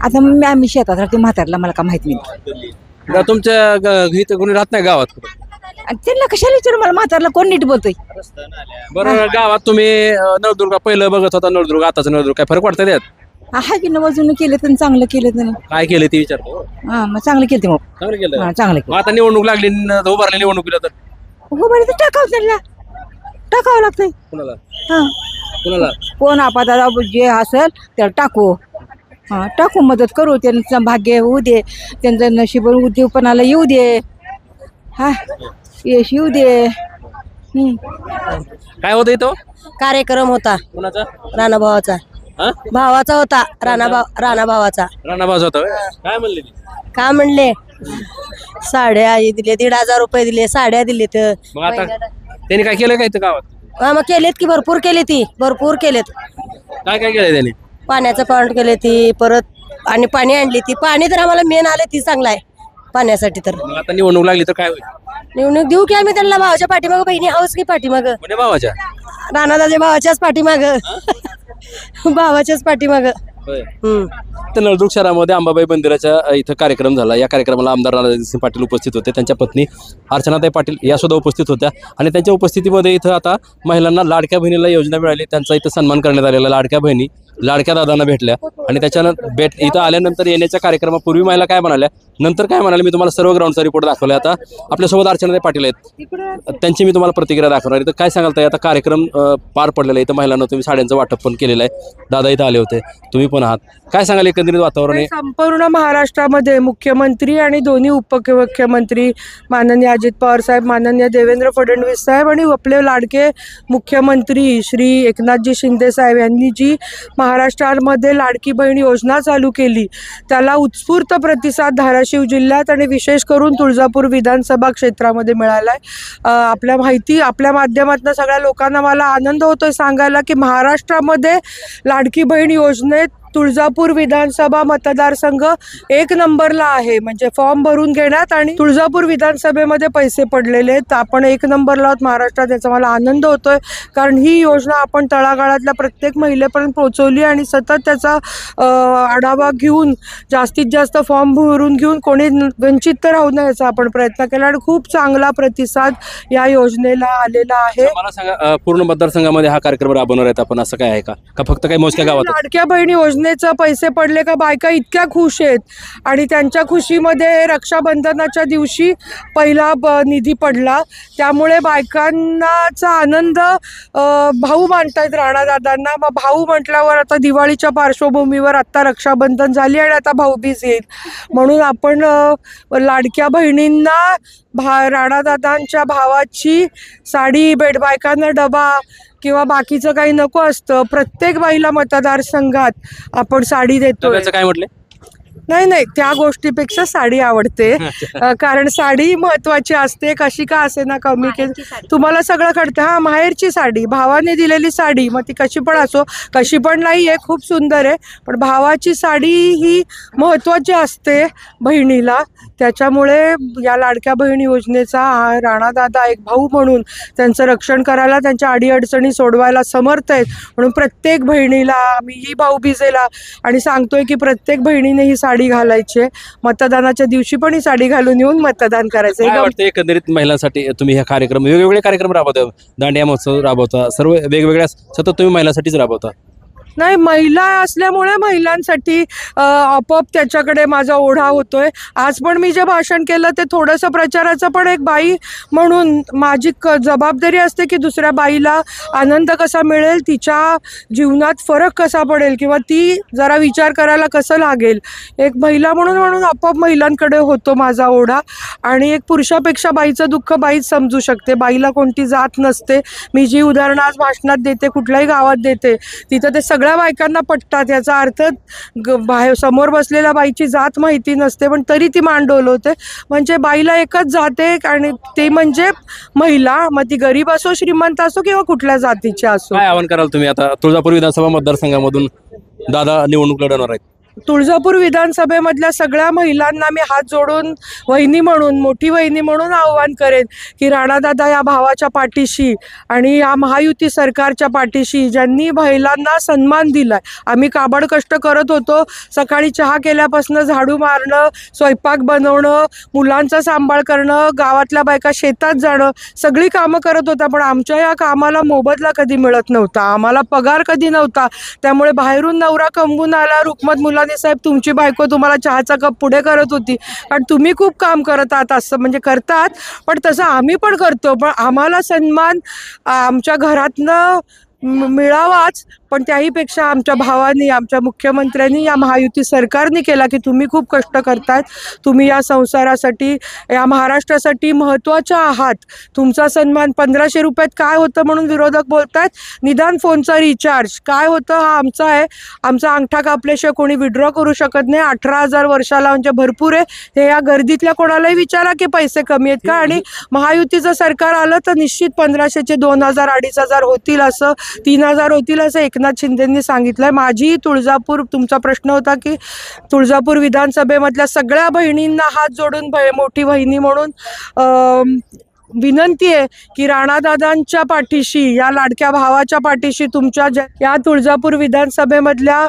Speaker 10: आता आम्ही शेतात राहते म्हातारला मला का माहित नाही.
Speaker 1: तुमच्या इथं कोणी राहत नाही गावात?
Speaker 10: आणि त्यांना कशाला विचारू मला म्हातारला कोण नीट बोलतोय?
Speaker 1: बरं गावात तुम्ही नळदुर्ग पहिलं बघत होता नळदुर्ग आताचं नळदुर्ग काय फरक वाटतं त्यात?
Speaker 10: हा की नवजून केलं तर चांगलं केलं तर
Speaker 1: काय केलं ते विचारतो.
Speaker 10: हा मग चांगलं केलं मग
Speaker 1: चांगलं केलं.
Speaker 10: चांगलं केलं.
Speaker 1: मग आता निवडणूक लागली उभारली निवडणुकीला तर
Speaker 10: हो बरं तर टाकावं त्यांना टाकावं लागतंय.
Speaker 1: कुणाला?
Speaker 10: हा
Speaker 1: कुणाला?
Speaker 10: कोण आपादाला जे असेल त्याला टाकू. हा टाकू मदत करू त्यांचं भाग्य होऊ दे त्यांचं नशीब उद्योगपणाला येऊ दे. हा यश येऊ दे.
Speaker 1: काय होतं इथं?
Speaker 12: कार्यक्रम होता
Speaker 1: कुणाचा?
Speaker 12: राणा भावाचा भावाचा होता राणा भावाचा.
Speaker 1: राणा भाऊ होता होय? काय म्हणले ती?
Speaker 12: का म्हणले साड्या दिले 1,500 रुपये दिले साड्या दिले तर
Speaker 1: मग आता त्यांनी काय केलं का इथं गावात?
Speaker 12: मग केलेत की भरपूर केलेत.
Speaker 1: काय काय केलंय त्यांनी?
Speaker 12: पाण्याचं पॉइंट केले ती परत आणि पाणी आणली ती पाणी तर आम्हाला मेन आले ती चांगलं आहे पाण्यासाठी. तर
Speaker 1: मग आता निवडणूक लागली तर काय होईल?
Speaker 12: निवडणूक देऊ की आम्ही त्यांना भावाच्या पाठीमागं बहिणी हाऊस की पाठीमागं
Speaker 1: कोण्या भावाच्या?
Speaker 12: राणादाच्या भावाच्याच पाठीमागं भावाच्याच पाठीमागं.
Speaker 1: तर नळदुर्ग शहरामध्ये अंबाबाई मंदिराच्या इथं कार्यक्रम झाला. या कार्यक्रमाला आमदार राणादाजी पाटील उपस्थित होते. त्यांच्या पत्नी अर्चनाताई पाटील या सुद्धा उपस्थित होत्या आणि त्यांच्या उपस्थितीमध्ये इथं आता महिलांना लाडक्या बहिणीला योजना मिळाली त्यांचा इथं सन्मान करण्यात आलेला. लाडक्या बहिणी लाडक्या दादांना भेटल्या आणि त्याच्यानंतर इथं आल्यानंतर येण्याच्या कार्यक्रमापूर्वी महिला काय म्हणाल्या नंतर काय म्हणाले मी तुम्हाला सर्व ग्राउंडचा रिपोर्ट दाखवला. आता आपल्यासोबत अर्चनाताई पाटील आहेत त्यांची मी तुम्हाला प्रतिक्रिया दाखवणार. इथं काय सांगाल ताई? आता कार्यक्रम पार पडलेला आहे. इथं महिलांना तुम्ही साड्यांचं वाटप पण केलेलं आहे. दादा इथं आले होते तुम्ही पण आहात. काय सांगाल एकंदरीत वातावरण आहे?
Speaker 6: संपूर्ण महाराष्ट्रामध्ये मुख्यमंत्री आणि दोन्ही उपमुख्यमंत्री माननीय अजित पवार साहेब माननीय देवेंद्र फडणवीस साहेब आणि आपले लाडके मुख्यमंत्री श्री एकनाथजी शिंदे साहेब यांनी जी
Speaker 14: महाराष्ट्रामध्ये लाडकी बहीण योजना चालू केली त्याला उत्स्फूर्त प्रतिसाद धाराशिव जिल्ह्यात आणि विशेष करून तुळजापूर विधानसभा क्षेत्रामध्ये मिळाला आहे. आपल्या माध्यमातून सगळ्या लोकांना मला आनंद होतोय सांगायला की महाराष्ट्रामध्ये लाडकी बहीण योजनेत तुळजापूर विधानसभा मतदारसंघ 1 नंबरला आहे. म्हणजे फॉर्म भरून घेण्यात आणि तुळजापूर विधानसभेमध्ये पैसे पडलेले आहेत. आपण 1 नंबरला आहोत महाराष्ट्रात, याचा मला आनंद होतोय. कारण ही योजना आपण तळागाळातल्या प्रत्येक महिलेपर्यंत पोहोचवली आणि सतत त्याचा आढावा घेऊन जास्तीत जास्त फॉर्म भरून घेऊन कोणी वंचित तर राहू नये याचा आपण प्रयत्न केला आणि खूप चांगला प्रतिसाद या योजनेला आलेला आहे.
Speaker 1: मला सांगा, पूर्ण मतदारसंघामध्ये हा कार्यक्रम राबवणार आहेत आपण, असं काय आहे का फक्त काही मोजक्या गावात?
Speaker 14: लाडक्या बहिणी योजनेचे पैसे पडले का बायका इतक्या खुश आहेत आणि त्यांच्या खुशीमध्ये रक्षाबंधनाच्या दिवशी पहिला निधी पडला. त्यामुळे बायकांनाचा आनंद भाऊ मानतायत राणादादांना. मग भाऊ म्हटल्यावर आता दिवाळीच्या पार्श्वभूमीवर आता रक्षाबंधन झाली आणि आता भाऊबीज येईल म्हणून आपण लाडक्या बहिणींना राणादादांच्या भावाची साडी, बायकांना डबा किंवा बाकीचं काही नको असतं. प्रत्येक बाईला मतदारसंघात आपण साडी देतो.
Speaker 1: काय म्हटले?
Speaker 14: नाही, त्या गोष्टीपेक्षा साडी आवडते. कारण साडी महत्वाची असते, कशी का असे ना कमी तुम्हाला सगळं कळतं. हा, माहेरची साडी, भावाने दिलेली साडी, मग ती कशी पण असो, कशी पण नाही आहे, खूप सुंदर आहे, पण भावाची साडी ही महत्वाची असते बहिणीला. त्याच्यामुळे या लाडक्या बहिणी योजनेचा राणादादा एक भाऊ म्हणून त्यांचं रक्षण करायला, त्यांच्या अडीअडचणी सोडवायला समर्थ आहेत. म्हणून प्रत्येक बहिणीला आम्ही ही भाऊबीजेला आणि सांगतोय की प्रत्येक बहिणीने ही साडी घालायची. मतदानाच्या दिवशी पण ही साडी घालून येऊन मतदान करायचं.
Speaker 1: काय वाटतं एकंदरीत महिलांसाठी तुम्ही हे कार्यक्रम, वेगवेगळे कार्यक्रम राबवता, दांडिया महोत्सव राबवता, सर्व वेगवेगळ्या सतत तुम्ही महिलांसाठीच राबवता?
Speaker 14: नाही, महिला असल्यामुळे महिलांसाठी आपोआप त्याच्याकडे माझा ओढा होतोय. आज पण मी जे भाषण केलं ते थोडंसं प्रचाराचं, पण एक बाई म्हणून माझी जबाबदारी असते की दुसऱ्या बाईला आनंद कसा मिळेल, तिच्या जीवनात फरक कसा पडेल किंवा ती जरा विचार करायला कसं लागेल. एक महिला म्हणून आपोआप महिलांकडे होतो माझा ओढा. आणि एक पुरुषापेक्षा बाईचं दुःख बाईच समजू शकते. बाईला कोणती जात नसते. मी जी उदाहरणं आज भाषणात देते, कुठल्याही गावात देते, तिथं ते सगळ्या बायकांना पटतात. याचा अर्थ बाहेर समोर बसलेल्या बाईची जात माहिती नसते पण तरी ती मान डोलवते. म्हणजे बाईला एकच जात आहे आणि ते म्हणजे महिला, मग ती गरीब असो, श्रीमंत असो किंवा कुठल्या जातीची असो.
Speaker 1: काय आवाहन कराल तुम्ही? आता तुळजापूर विधानसभा मतदारसंघामधून दादा निवडणूक लढवणार आहेत.
Speaker 14: तुळजापूर विधानसभेमधल्या सगळ्या महिलांना मी हात जोडून वहिनी म्हणून, मोठी वहिनी म्हणून आव्हान करेन की राणादादा या भावाच्या पाठीशी आणि या महायुती सरकारच्या पाठीशी, ज्यांनी महिलांना सन्मान दिलाय. आम्ही काबड कष्ट करत होतो, सकाळी चहा केल्यापासून झाडू मारणं, स्वयंपाक बनवणं, मुलांचा सांभाळ करणं, गावातल्या बायका शेतात जाणं, सगळी कामं करत होता. पण आमच्या या कामाला मोबदला कधी मिळत नव्हता, आम्हाला पगार कधी नव्हता. त्यामुळे बाहेरून नवरा कमवून आला, रुक्मत मुला साहेब तुमची बायको तुम्हाला चहाचा कप पुढे करत होती कारण तुम्ही खूप काम करत आहात, असं म्हणजे करतात. पण तसं आम्ही पण करतो, पण आम्हाला सन्मान आमच्या घरातनं मिळावाच. पण त्याहीपेक्षा आमच्या भावांनी, आमच्या मुख्यमंत्र्यांनी, या महायुती सरकारने केला की तुम्ही खूप कष्ट करतायत, तुम्ही या संसारासाठी, या महाराष्ट्रासाठी महत्त्वाच्या आहात. तुमचा सन्मान 1500 रुपयात काय होतं म्हणून विरोधक बोलतायत. निदान फोनचा रिचार्ज काय होतं हा आमचा आहे. आमचा अंगठा कापल्याशिवाय कोणी विड्रॉ करू शकत नाही. 18,000 वर्षाला म्हणजे भरपूर आहे. हे या गर्दीतल्या कोणालाही विचारा की पैसे कमी आहेत का. आणि महायुतीचं सरकार आलं तर निश्चित 1500चे 2000, 2500 होतील, असं 3000 होतील असं एकनाथ शिंदेंनी सांगितलंय. माझी तुळजापूर, तुमचा प्रश्न होता की तुळजापूर विधानसभेमधल्या सगळ्या बहिणींना हात जोडून मोठी बहिणी म्हणून विनंती आहे की राणादादांच्या पाठीशी, या लाडक्या भावाच्या पाठीशी तुमच्या या तुळजापूर विधानसभेमधल्या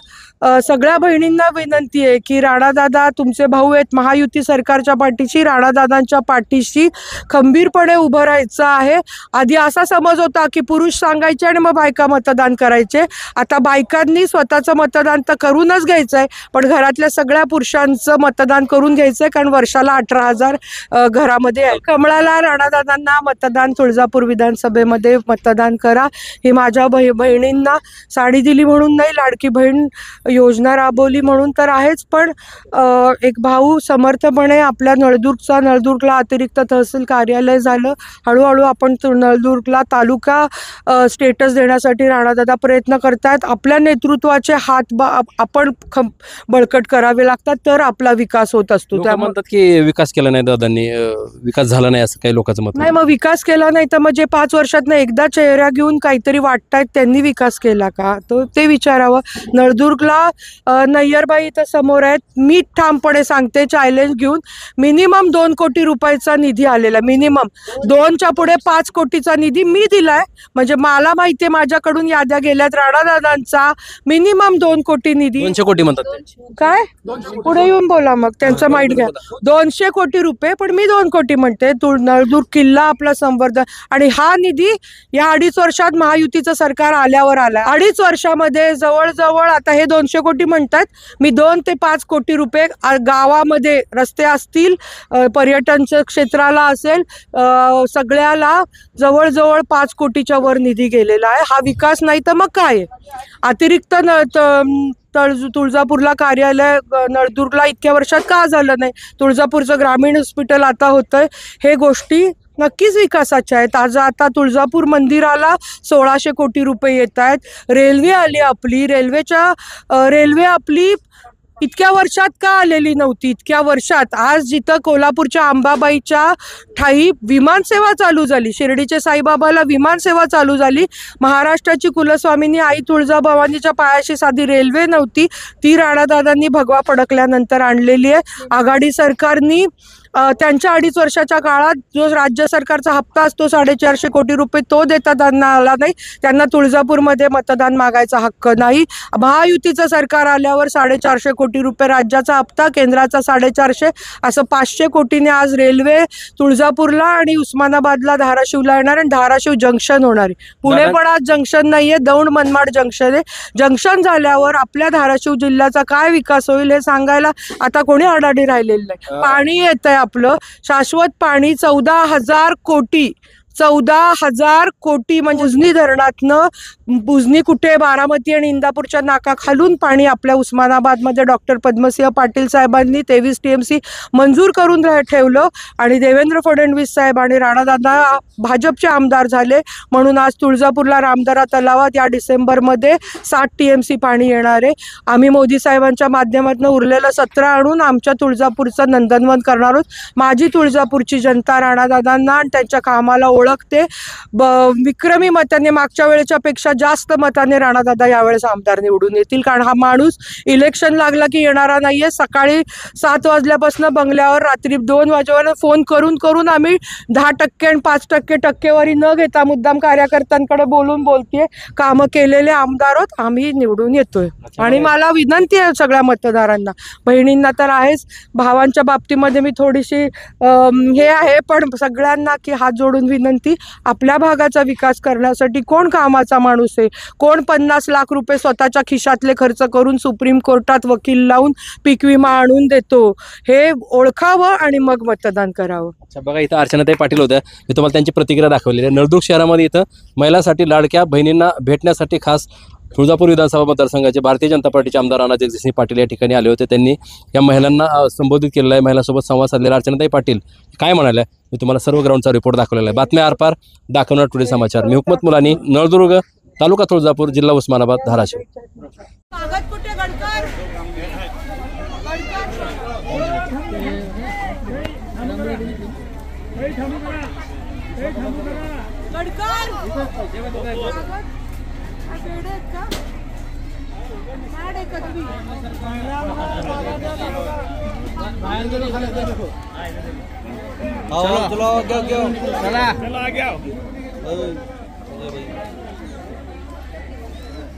Speaker 14: सगळ्या बहिणींना विनंती आहे की राणादादा तुमचे भाऊ आहेत, महायुती सरकारच्या पाठीशी, राणादादांच्या पाठीशी खंबीरपणे उभं राहायचं आहे. आधी असा समज होता की पुरुष सांगायचे आणि मग बायका मतदान करायचे. आता बायकांनी स्वतःचं मतदान तर करूनच घ्यायचं आहे, पण घरातल्या सगळ्या पुरुषांचं मतदान करून घ्यायचं आहे. कारण वर्षाला 18,000 घरामध्ये आहे. कमळाला राणादादांना मतदान, तुळजापूर विधानसभेमध्ये मतदान करा. हे माझ्या बहिणींना साडी दिली म्हणून नाही, लाडकी बहीण योजना राबवली म्हणून तर आहेच, पण एक भाऊ समर्थपणे आपल्या नळदुर्गला अतिरिक्त तहसील कार्यालय झालं. हळूहळू आपण नळदुर्गला तालुका स्टेटस देण्यासाठी राणादादा प्रयत्न करतायत. आपल्या नेतृत्वाचे हात आपण बळकट करावे लागतात, तर आपला विकास होत असतो.
Speaker 1: लोकं म्हणतात की विकास केला नाही दादांनी, विकास झाला नाही असं काही लोकांचं मत
Speaker 14: नाही. मग विकास केला नाही तर मग जे 5 वर्षात एकदा चेहरा घेऊन काहीतरी वाटतायत त्यांनी विकास केला का, तो ते विचारावं. नळदुर्गला नय्यरबाई इथं समोर आहेत. मी ठामपणे सांगते, चॅलेंज घेऊन, मिनिमम 2 कोटी रुपयाचा निधी आलेला. मिनिमम 2च्या पुढे 5 कोटीचा निधी मी दिलाय. म्हणजे मला माहितीये, माझ्याकडून याद्या गेल्यात राणादादांचा मिनिमम 2 कोटी निधी.
Speaker 1: 200 कोटी म्हणतात ते.
Speaker 14: काय पुढे येऊन बोला, मग त्यांचं माहिती घ्या. 200 कोटी रुपये, पण मी 2 कोटी म्हणते. नळदुर्ग किल्ला आपला संवर्धन, आणि हा निधी या 2.5 वर्षात महायुतीचं सरकार आल्यावर आला. 2.5 वर्षामध्ये जवळजवळ, आता हे 200 कोटी म्हणतात, मी 2 ते 5 कोटी रुपये गावामध्ये रस्ते असतील, पर्यटनच्या क्षेत्राला असेल, सगळ्याला जवळजवळ 5 कोटीच्या वर निधी गेलेला आहे. हा विकास नाही तर मग काय? अतिरिक्त तुळजापूरला कार्यालय नळदुर्गला इतक्या वर्षात का झालं नाही? तुळजापूरचं ग्रामीण हॉस्पिटल आता होतंय. हे गोष्टी नक्कीच विकासाच्या आहेत. आता तुळजापूर मंदिराला 1600 कोटी रुपये येत आहेत. रेल्वे आली आपली. रेल्वे आपली इतक्या वर्षात का आलेली नव्हती? इतक्या वर्षात आज जिथं कोल्हापूरच्या अंबाबाईच्या ठाई विमानसेवा चालू झाली, शिर्डीचे साईबाबाला विमानसेवा चालू झाली, महाराष्ट्राची कुलस्वामिनी आई तुळजाभवानीच्या पायाशी साधी रेल्वे नव्हती, ती राणादादांनी भगवा फडकल्यानंतर आणलेली आहे. आघाडी सरकारनी त्यांच्या 2.5 वर्षाच्या काळात जो राज्य सरकारचा हप्ता असतो 450 कोटी रुपये, तो देता त्यांना आला नाही. त्यांना तुळजापूरमध्ये मतदान मागायचा हक्क नाही. महायुतीचं सरकार आल्यावर 450 कोटी रुपये राज्याचा हप्ता, केंद्राचा 450, असं 500 कोटीने आज रेल्वे तुळजापूरला आणि उस्मानाबादला, धाराशिवला येणार, आणि धाराशिव जंक्शन होणार आहे. पुणे पण आज जंक्शन नाहीये, दौंड मनमाड जंक्शन आहे. जंक्शन झाल्यावर आपल्या धाराशिव जिल्ह्याचा काय विकास होईल हे सांगायला आता कोणी आडाडी राहिलेलं नाही. पाणी येतंय आपलं शाश्वत पाणी, 14,000 कोटी, 14,000 कोटी म्हणजे उजनी धरणातनं, उजनी कुठे, बारामती आणि इंदापूरच्या नाकाखालून पाणी आपल्या उस्मानाबादमध्ये डॉक्टर पद्मसिंह पाटील साहेबांनी 23 TMC मंजूर करून ठेवलं, आणि देवेंद्र फडणवीस साहेब आणि राणादादा भाजपचे आमदार झाले म्हणून आज तुळजापूरला रामदरा तलावात या डिसेंबरमध्ये 60 TMC पाणी येणार आहे. आम्ही मोदी साहेबांच्या माध्यमातून उरलेलं 17 आणून आमच्या तुळजापूरचं नंदनवन करणार आहोत. माझी तुळजापूरची जनता राणादादांना आणि त्यांच्या कामाला ओळखते. विक्रमी मताने, मागच्या वेळेच्या पेक्षा जास्त मताने राणादादा यावेळेस आमदार निवडून येतील, कारण हा माणूस इलेक्शन लागला की येणारा नाहीये. सकाळी 7 वाजल्यापासून बंगल्यावर रात्री 2 वाजेपर्यंत फोन करून करून आम्ही 10% आणि 5% टक्केवारी न घेता मुद्दाम कार्यकर्त्यांकडे बोलतेय. कामं केलेले आमदार आहोत, आम्ही निवडून येतोय. आणि मला विनंती आहे सगळ्या मतदारांना, बहिणींना तर आहेच, भावांच्या बाबतीमध्ये मी थोडीशी हे आहे, पण सगळ्यांना की हात जोडून विनंती, आपल्या भागाचा विकास करण्यासाठी कोण कामाचा माणूस आहे, कोण 50 लाख रुपये स्वतःच्या खिशातले खर्च करून सुप्रीम कोर्टात वकील लावून पीक विमा आणून देतो, हे ओळखावं आणि मग मतदान करावं.
Speaker 1: अच्छा, बघा इथं अर्चनाताई पाटील होत्या, मी तुम्हाला त्यांची प्रतिक्रिया दाखवलेली आहे. नळदुर्ग शहरामध्ये इथं महिलांसाठी लाडक्या बहिणींना भेटण्यासाठी खास तुळजापूर विधानसभा मतदारसंघाचे भारतीय जनता पार्टीचे आमदार राणा जगजितसिंह पाटील या ठिकाणी आले होते. त्यांनी या महिलांना संबोधित केलेलं आहे. महिलांसोबत संवाद साधलेला. अर्चनाताई पाटील काय म्हणाल्या मी तुम्हाला सर्व ग्राउंडचा रिपोर्ट दाखवलेला आहे. बातम्या आरपार दाखवणार टुडे समाचार. मी हुकमत मुलानी, नळदुर्ग, तालुका तुळजापूर, जिल्हा उस्मानाबाद, धाराशिव.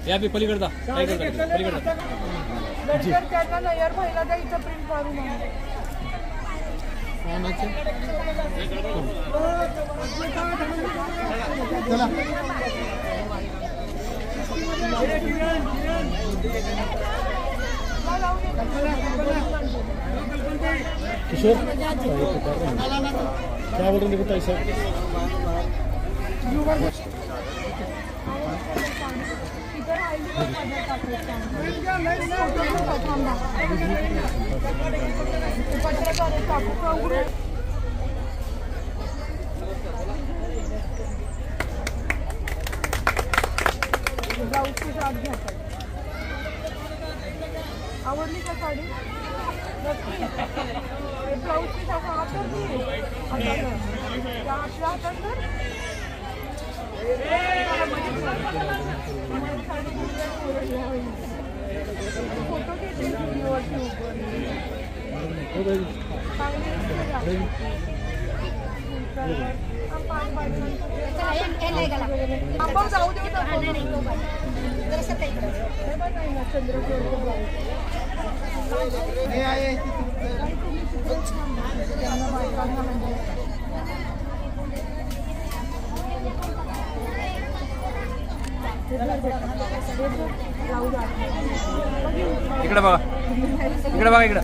Speaker 9: या भी पलीकडचा काय करता पलीकडचा
Speaker 14: त्यांना नयर महिला द्या इथं प्रिंट मारून चला.
Speaker 9: किशोर क्या बोल रहे बताइए सर.
Speaker 14: आवडली का साडी? ब्लाऊजची हातात फोटो घेते आपण जाऊ देऊ
Speaker 9: इकडे बघा इकडे बघा इकडे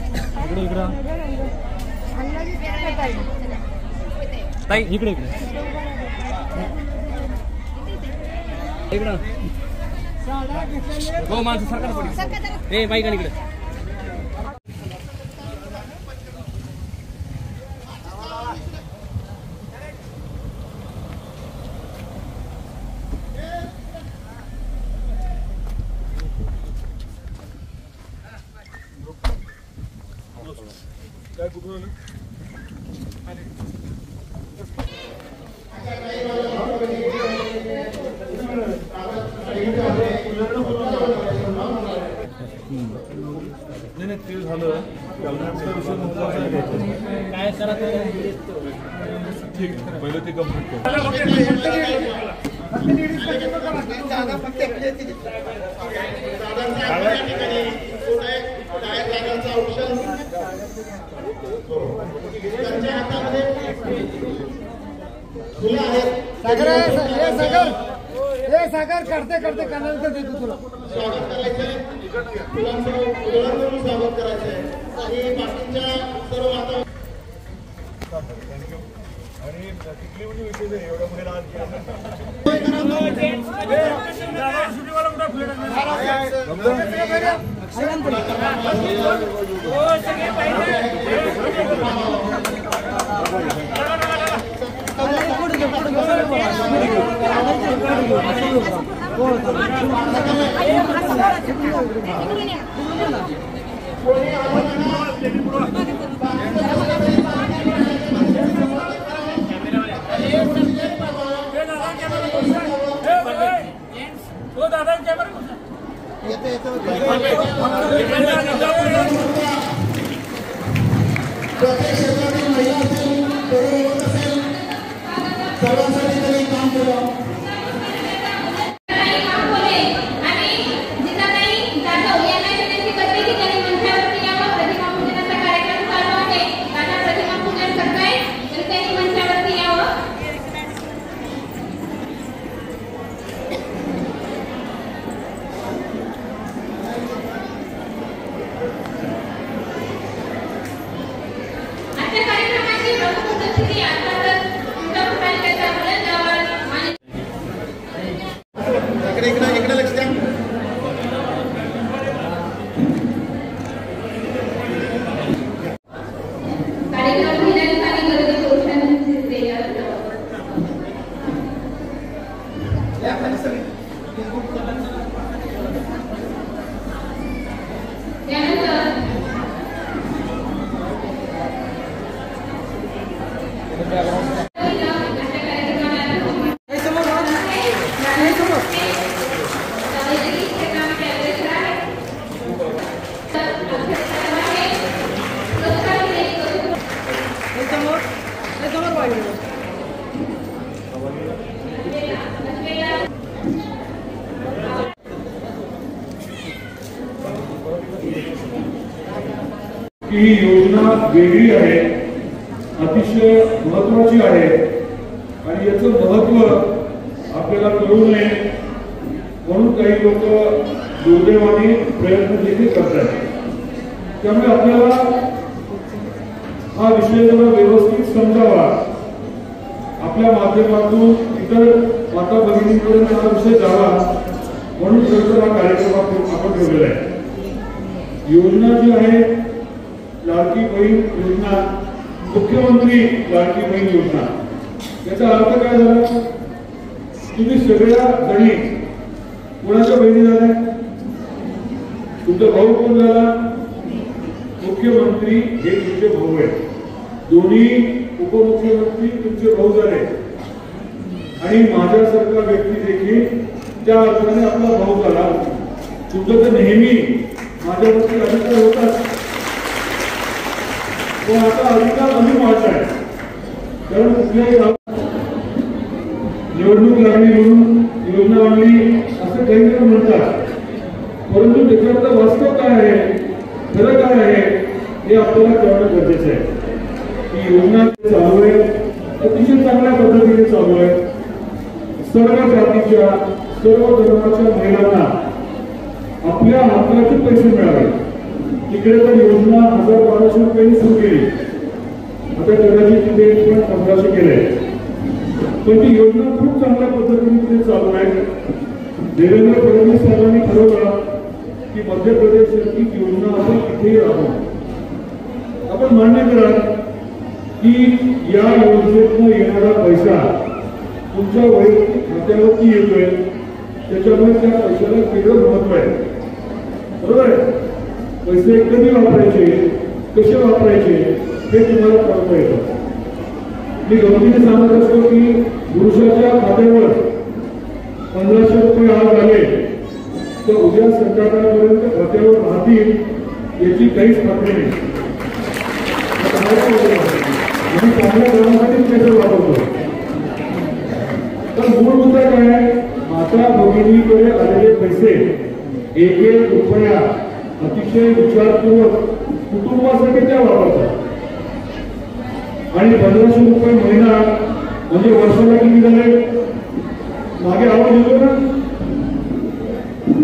Speaker 9: ताई इकडे इकडे इकडे हो माणसं सरकार पडली ए बाईक इकडे
Speaker 15: काय कुठून नाही ते झालं काय करा ठीक पहिलं ते कंप्लीट
Speaker 16: सागर करते करते कानाला देतो तुला
Speaker 15: स्वागत करायचंय स्वागत करायचंय आणि बाकीच्या सर्व वातावरण आणि तिथली म्हणजे विशेष आहे एवढ्या मुलीला प्रत्येक क्षेत्रातील महिला असेल तरुण असेल सर्वांसाठी त्यांनी काम केलं इकडे लक्ष द्या
Speaker 17: ही योजना वेगळी आहे, अतिशय महत्वाची आहे आणि याचं महत्व आपल्याला कळू नये म्हणून काही लोक दुर्दैवाने प्रयत्न देखील करतात. त्यामुळे आपल्याला हा विषय जरा व्यवस्थित समजावा, आपल्या माध्यमातून इतर माता भगिनींपर्यंत हा विषय जावा म्हणून खरं हा कार्यक्रम आपण ठेवलेला आहे. योजना जी आहे लाडकी बहीण योजना, मुख्यमंत्री लाडकी बहीण योजना, याचा अर्थ काय झाला? तुम्ही सगळ्या जणी कोणाच्या बहिणी झाल्या? तुमचा भाऊ कोण झाला? मुख्यमंत्री हे तुमचे भाऊ आहेत. दोन्ही उपमुख्यमंत्री तुमचे भाऊ झाले आणि माझ्यासारखा व्यक्ती देखील त्या अर्थाने आपला भाऊ झाला. तुमचं तर नेहमी माझ्यावरती अधिकार होतात, पण आता अधिकार अधिक वाढत आहे. कारण कुठल्याही निवडणूक लागली म्हणून योजना आणली असं काही जण म्हणतात, परंतु त्याच्यातलं वास्तव काय आहे, खरं काय आहे हे आपल्याला कळणं गरजेचं आहे. ही योजना चालू आहे, अतिशय चांगल्या पद्धतीने चालू आहे. सर्व जातीच्या सर्व धर्माच्या महिलांना आपल्या हक्काचे पैसे मिळावे. तिकडे तर योजना 1000-1200 रुपयांनी सुरू केली, आता कदाचित तिथे पण 1500 केले. पण ती योजना खूप चांगल्या पद्धतीने तिथे चालू आहे. देवेंद्र फडणवीस साहेबांनी ठरवलं की मध्य प्रदेश योजना आपण इथेही राहू. आपण मान्य करा की या योजनेतून येणारा पैसा तुमच्या वैयक्तिक खात्यावरती येतोय, त्याच्यामुळे त्या पैशाला वेगळं महत्व आहे. बरोबर आहे? पैसे कधी वापरायचे, कसे वापरायचे हे तुम्हाला कळता येतं. मी गमतीने सांगत असतो की पुरुषाच्या खात्यावर 1500 रुपये आज आले तर उद्या संध्याकाळपर्यंत खात्यावर राहतील याची काहीच खात्री नाही. आम्ही चांगल्या कामासाठीच पैसे वापरतो. तर मूळ मुद्दा काय आहे? माता भगिनीकडे आलेले पैसे 1-1 रुपया अतिशय विचारपूर्वक कुटुंबासाठी त्या वापरतात. आणि 1500 रुपये महिना म्हणजे वर्षाला किती झाले? मागे आवाज येतो ना?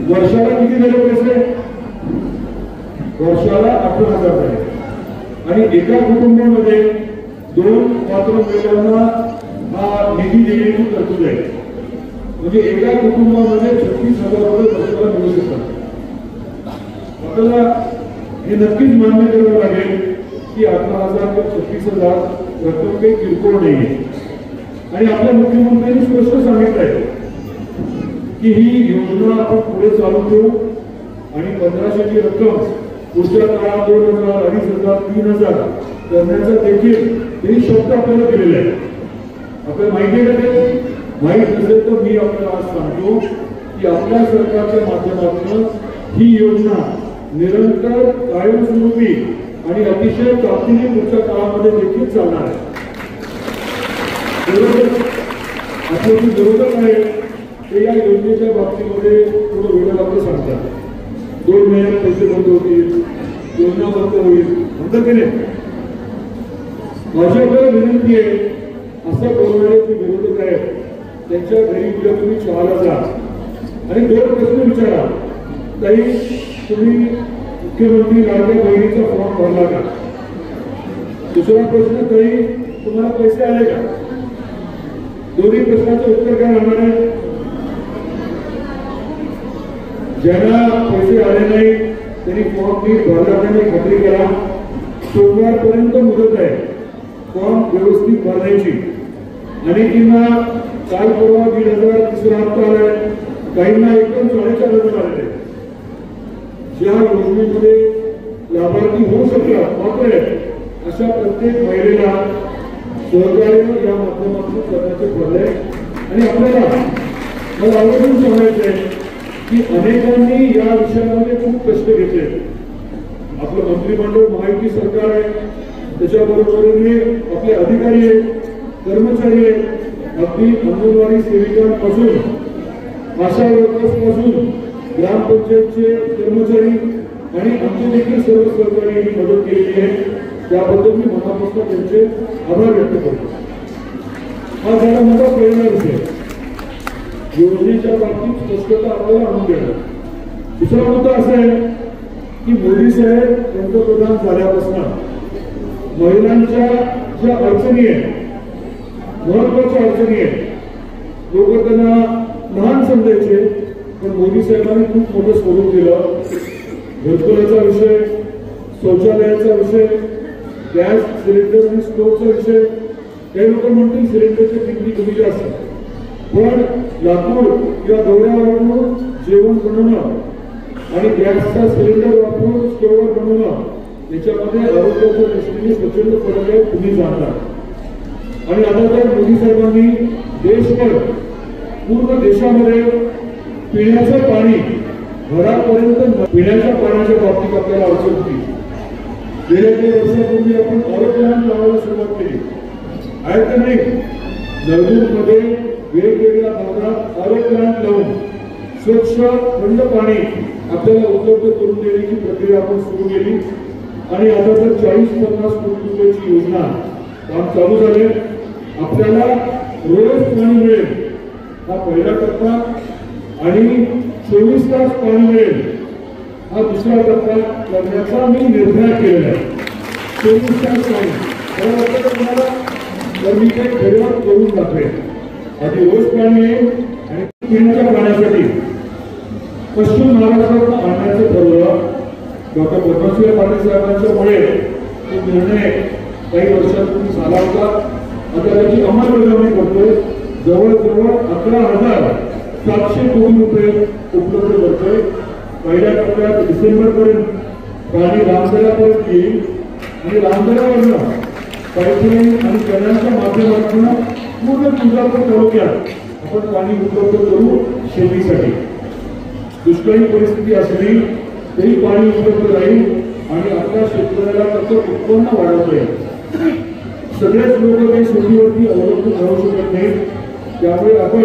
Speaker 17: वर्षाला किती झाले पैसे? वर्षाला 18,000 झाले. आणि एका कुटुंबामध्ये 2 पात्र महिलांना हा निधी देण्याची तरतूद आहे. म्हणजे एका कुटुंबामध्ये 36,000 रुपये वर्षाला मिळू शकतात. आपल्याला हे नक्कीच मान्य करावं लागेल की 18,000 ते 36,000 रक्कम काही किरकोळ नाहीये. आणि आपल्या मुख्यमंत्र्यांनी स्पष्ट सांगितलंय की ही योजना आपण पुढे चालू ठेवू आणि 1500ची रक्कम पुढच्या काळात 2,000, 2,500, 3,000 करण्याचा देखील हे शब्द आपल्याला दिलेला आहे. आपल्याला माहिती आहे का? ते माहीत नसेल तर मी आपल्याला आज सांगतो की आपल्या सरकारच्या माध्यमातून ही योजना निरंतर कायमस्वरूपी आणि अतिशय ताकदीने पुढच्या काळामध्ये देखील चालणार आहे. आपले जे विरोधक आहे ते या योजनेच्या बाबतीमध्ये थोडं वेगळं आपलं सांगतात. 2 महिन्यात पैसे बंद होतील, योजना बंद होईल, म्हणतात की नाही? माझी आपल्याला विनंती आहे, असं बोलणारे जे विरोधक आहेत त्यांच्या घरी उद्या तुम्ही चहाला जा आणि 2 प्रश्न विचारा. काही तुम्ही मुख्यमंत्री लाडक्या बहिणीचा फॉर्म भरला का? दुसरा प्रश्न, काही तुम्हाला पैसे आले का? दोन्ही प्रश्नाचं उत्तर काय राहणार आहे? ज्यांना पैसे आले नाही त्यांनी फॉर्म नीट भरला त्यांनी खात्री करा. सोमवारपर्यंत मुदत आहे फॉर्म व्यवस्थित भरण्याची. आणि किंवा काल परवा 1,500 तिसरा हप्ता आलाय, काहींना एकदम 4,500 आले. ज्या योजनेमध्ये लाभार्थी होऊ शकतात मात्र अशा प्रत्येक महिलेला सहकार्य या माध्यमातून करण्याचे ठरले. आणि आपल्याला मला आवर्जून सांगायचं आहे की अनेकांनी या विषयामध्ये खूप कष्ट घेतले. आपलं मंत्रिमंडळ महायुती सरकार आहे, त्याच्याबरोबरीने आपले अधिकारी आहेत, कर्मचारी आहेत, अगदी अंगणवाडी सेविकांपासून आशा वर्कर्सपासून ग्रामपंचायतचे कर्मचारी आणि आमचे देखील सर्व सहकार्यांनी मदत केलेली आहे. त्याबद्दल मी मनापासून त्यांचे आभार व्यक्त करतो. हा झाला माझा पहिला विषय, योजनेच्या बाबतीत स्पष्टता आपल्याला आणून देणं. दुसरा मुद्दा असा आहे की मोदी साहेब पंतप्रधान झाल्यापासून महिलांच्या ज्या अडचणी आहेत, महत्वाच्या अडचणी आहेत, लोक त्यांना लहान समजायचे पण मोदी साहेबांनी खूप मोठं स्वरूप दिलं. घरकुलाचा विषय, शौचालयाचा विषय, गॅस सिलेंडर आणि स्टोव्हचा विषय. काही लोक म्हणतील सिलेंडरच्या किमती कमी जास्त, पण लाकूड किंवा दोऱ्या वापरून जेवण बनवणं आणि गॅसचा सिलेंडर वापरून स्टोव्हवर बनवणं याच्यामध्ये आरोग्याच्या दृष्टीने प्रचंड फरक आहे, तुम्ही जाणता. आणि आता तर मोदी साहेबांनी देशभर पूर्ण देशामध्ये पिण्याचं पाणी घरापर्यंत, पिण्याच्या पाण्याच्या बाबतीत आपल्याला अडचण होती. गेल्या काही वर्षापूर्वी आपण ऑरो प्लांट लावायला सुरुवात केली आहे का नाही. नळदूरमध्ये वेगवेगळ्या भागात ऑरो प्लांट लावून स्वच्छ थंड पाणी आपल्याला उपलब्ध करून देण्याची प्रक्रिया आपण सुरू केली. आणि आता तर 40-50 कोटी रुपयाची योजना काम चालू झाले. आपल्याला रोज पाणी मिळेल हा पहिला टप्पा आणि 24 तास पाणी मिळेल हा दुसरा टप्पा करण्याचा मी निर्णय केलेला आहे. 24 तास पाणी मला वाटतं तुम्हाला तर मी काही घरात करून दाखवेल. आधी रोज पाणी येईल आणि पिण्याच्या पाण्यासाठी पश्चिम महाराष्ट्रात आणण्याचं ठरवलं. डॉक्टर पद्मश्री पाटील साहेबांच्यामुळे तो निर्णय काही वर्षांपूर्वी झाला होता. आता त्याची अंमलबजावणी करतोय. जवळजवळ 11,700 कोटी रुपये उपलब्ध करतोय. पहिल्या टप्प्यात डिसेंबरपर्यंत पाणी रामदऱ्यापर्यंत येईल आणि रामदऱ्यावरनं पाईपलाईन आणि कॅनलच्या माध्यमातून पूर्ण तुळजापूर तालुक्यात आपण पाणी उपलब्ध करू शेतीसाठी. दुष्काळी परिस्थिती असली तरी पाणी उपलब्ध राहील आणि आपल्या शेतकऱ्याला त्याचं उत्पन्न वाढवता येईल. सगळेच लोक काही शेतीवरती अवलंबून राहू शकत नाही. त्यामुळे आपण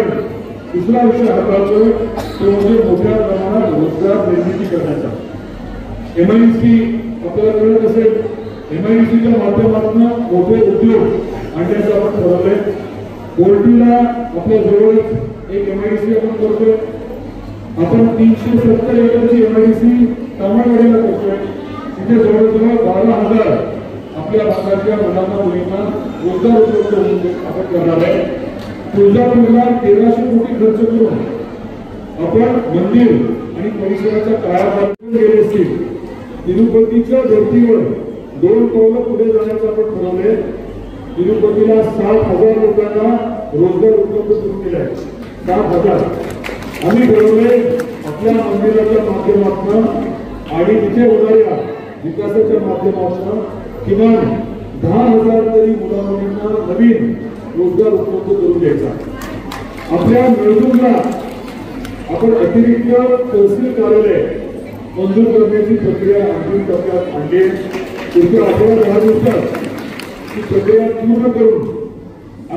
Speaker 17: दुसरा विषय हाताळतोय तो म्हणजे मोठ्या प्रमाणात रोजगार निर्मिती करण्याचा. MIDC आपल्याला कळत असेल, MIDCच्या माध्यमातून मोठे उद्योग आणण्याचं आपण ठरवलंय. बोर्डीला आपल्या जवळच एक MIDC आपण करतोय. आपण 370 एकरची MIDC तामिळनाडूला करतोय. तिथे जवळजवळ 12,000 आपल्या भागातल्या मुलांना मुलींना रोजगार उपलब्ध आपण करणार आहे. तुळजापूरला 1,300 कोटी खर्च करून आपण मंदिर आणि परिसराच्या काळात गेले असतील. तिरुपतीच्या धर्तीवर 2 पावलं पुढे जाण्याचं आपण ठरवलंय. तिरुपतीला 60,000 लोकांना रोजगार उपलब्ध करून दिलाय. 60,000 आम्ही ठरवलंय आपल्या मंदिराच्या माध्यमातून आणि तिथे होणाऱ्या विकासाच्या माध्यमातून किमान 10,000 तरी मुलामुलींना नवीन रोजगार उपलब्ध करून द्यायचा. आपल्या नळदूरला आपण अतिरिक्त तहसील कार्यालय मंजूर करण्याची प्रक्रिया अंतिम टप्प्यात आणली. तिथे 10 दिवसात ही प्रक्रिया पूर्ण करून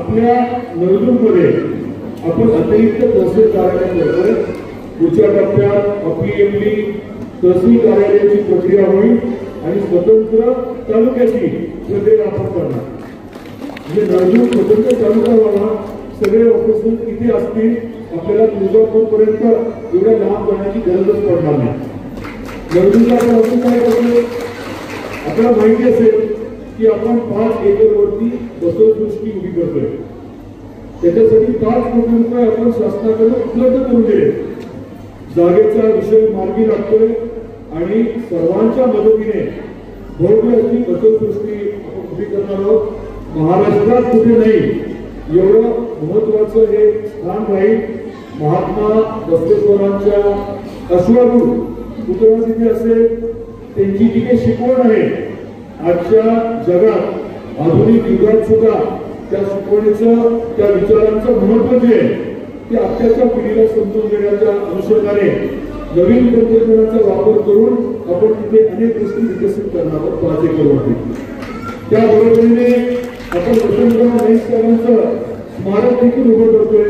Speaker 17: आपल्या नळदूरमध्ये आपण अतिरिक्त तहसील कार्यालय करतोय. पुढच्या टप्प्यात अपीएमली तहसील कार्यालयाची प्रक्रिया होईल आणि स्वतंत्र तालुक्याची प्रक्रिया आपण करणार. म्हणजे नळदूर स्वतंत्र तालुका व्हावा. सगळे ऑफिसर किती असतील आपल्याला तुळजापूरपर्यंत एवढ्या लांब जाण्याची गरजच पडणार नाही. नळदूरला आपण अजून काय करतो आपल्याला माहिती असेल की आपण 5 एकरवरती बसवदृष्टी उभी करतोय. त्याच्यासाठी 5 कोटी रुपये आपण शासनाकडे उपलब्ध करून दिले. जागेचा विषय मार्गी लागतोय आणि सर्वांच्या मदतीने भव्य अशी बसवदृष्टी आपण उभी करणार आहोत. महाराष्ट्रात कुठे नाही एवढं महत्वाचं हे स्थान राहील. महात्मा बसवेश्वरांच्या अश्वारूढ पुतळा तिथे असेल. त्यांची जी काही शिकवण आहे आजच्या जगात आधुनिक युगात सुद्धा त्या शिकवणीचं त्या विचारांचं महत्व जे आहे ते आत्ताच्या पिढीला समजून देण्याच्या अनुषंगाने नवीन तंत्रज्ञानाचा वापर करून आपण तिथे अनेक गोष्टी विकसित करणार आहोत 5 एकरवरती. त्याबरोबरीने आपण वसंतराव नाईक साहेबांचं स्मारक देखील उभं करतोय.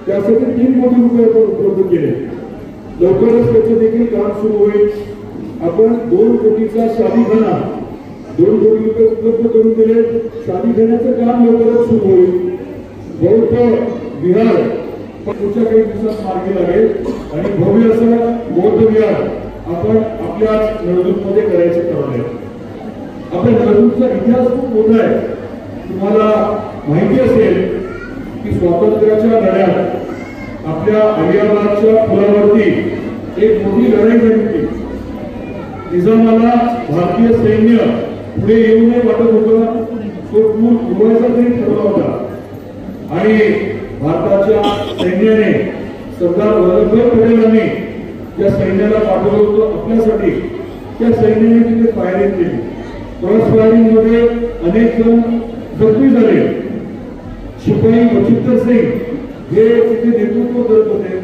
Speaker 17: त्यासाठी 3 कोटी रुपये आपण उपलब्ध केले. लवकरच त्याचं देखील काम सुरू होईल. आपण 2 कोटीचा शादीखाना 2 कोटी रुपये उपलब्ध करून दिले. शादीखान्याचं काम लवकरच सुरू होईल. बौद्ध विहार पुढच्या काही दिवसात मार्गी लागेल आणि भव्य असं बौद्ध विहार आपण आपल्या नळदूरमध्ये करायचे ठरवले. आपल्या नळदूरचा इतिहास खूप मोठा आहे. तुम्हाला माहिती असेल की स्वातंत्र्याच्या लढ्यात आपल्या अलियाबादच्या पुलावरती एक मोठी लढाई झाली होती. निजामाला भारतीय सैन्य पुढे येऊ नये वाटत होतं. तो पूल उडवायचा तरी ठरवला होता आणि भारताच्या सैन्याने सरदार वल्लभभाई पटेलांनी त्या सैन्याला पाठवलं होतं आपल्यासाठी. त्या सैन्याने तिथे फायरिंग केली. क्रॉस फायरिंग मध्ये अनेक जण जखमी झाले. शिपाई बचित्तर सिंग हे तिथे नेतृत्व करत होते.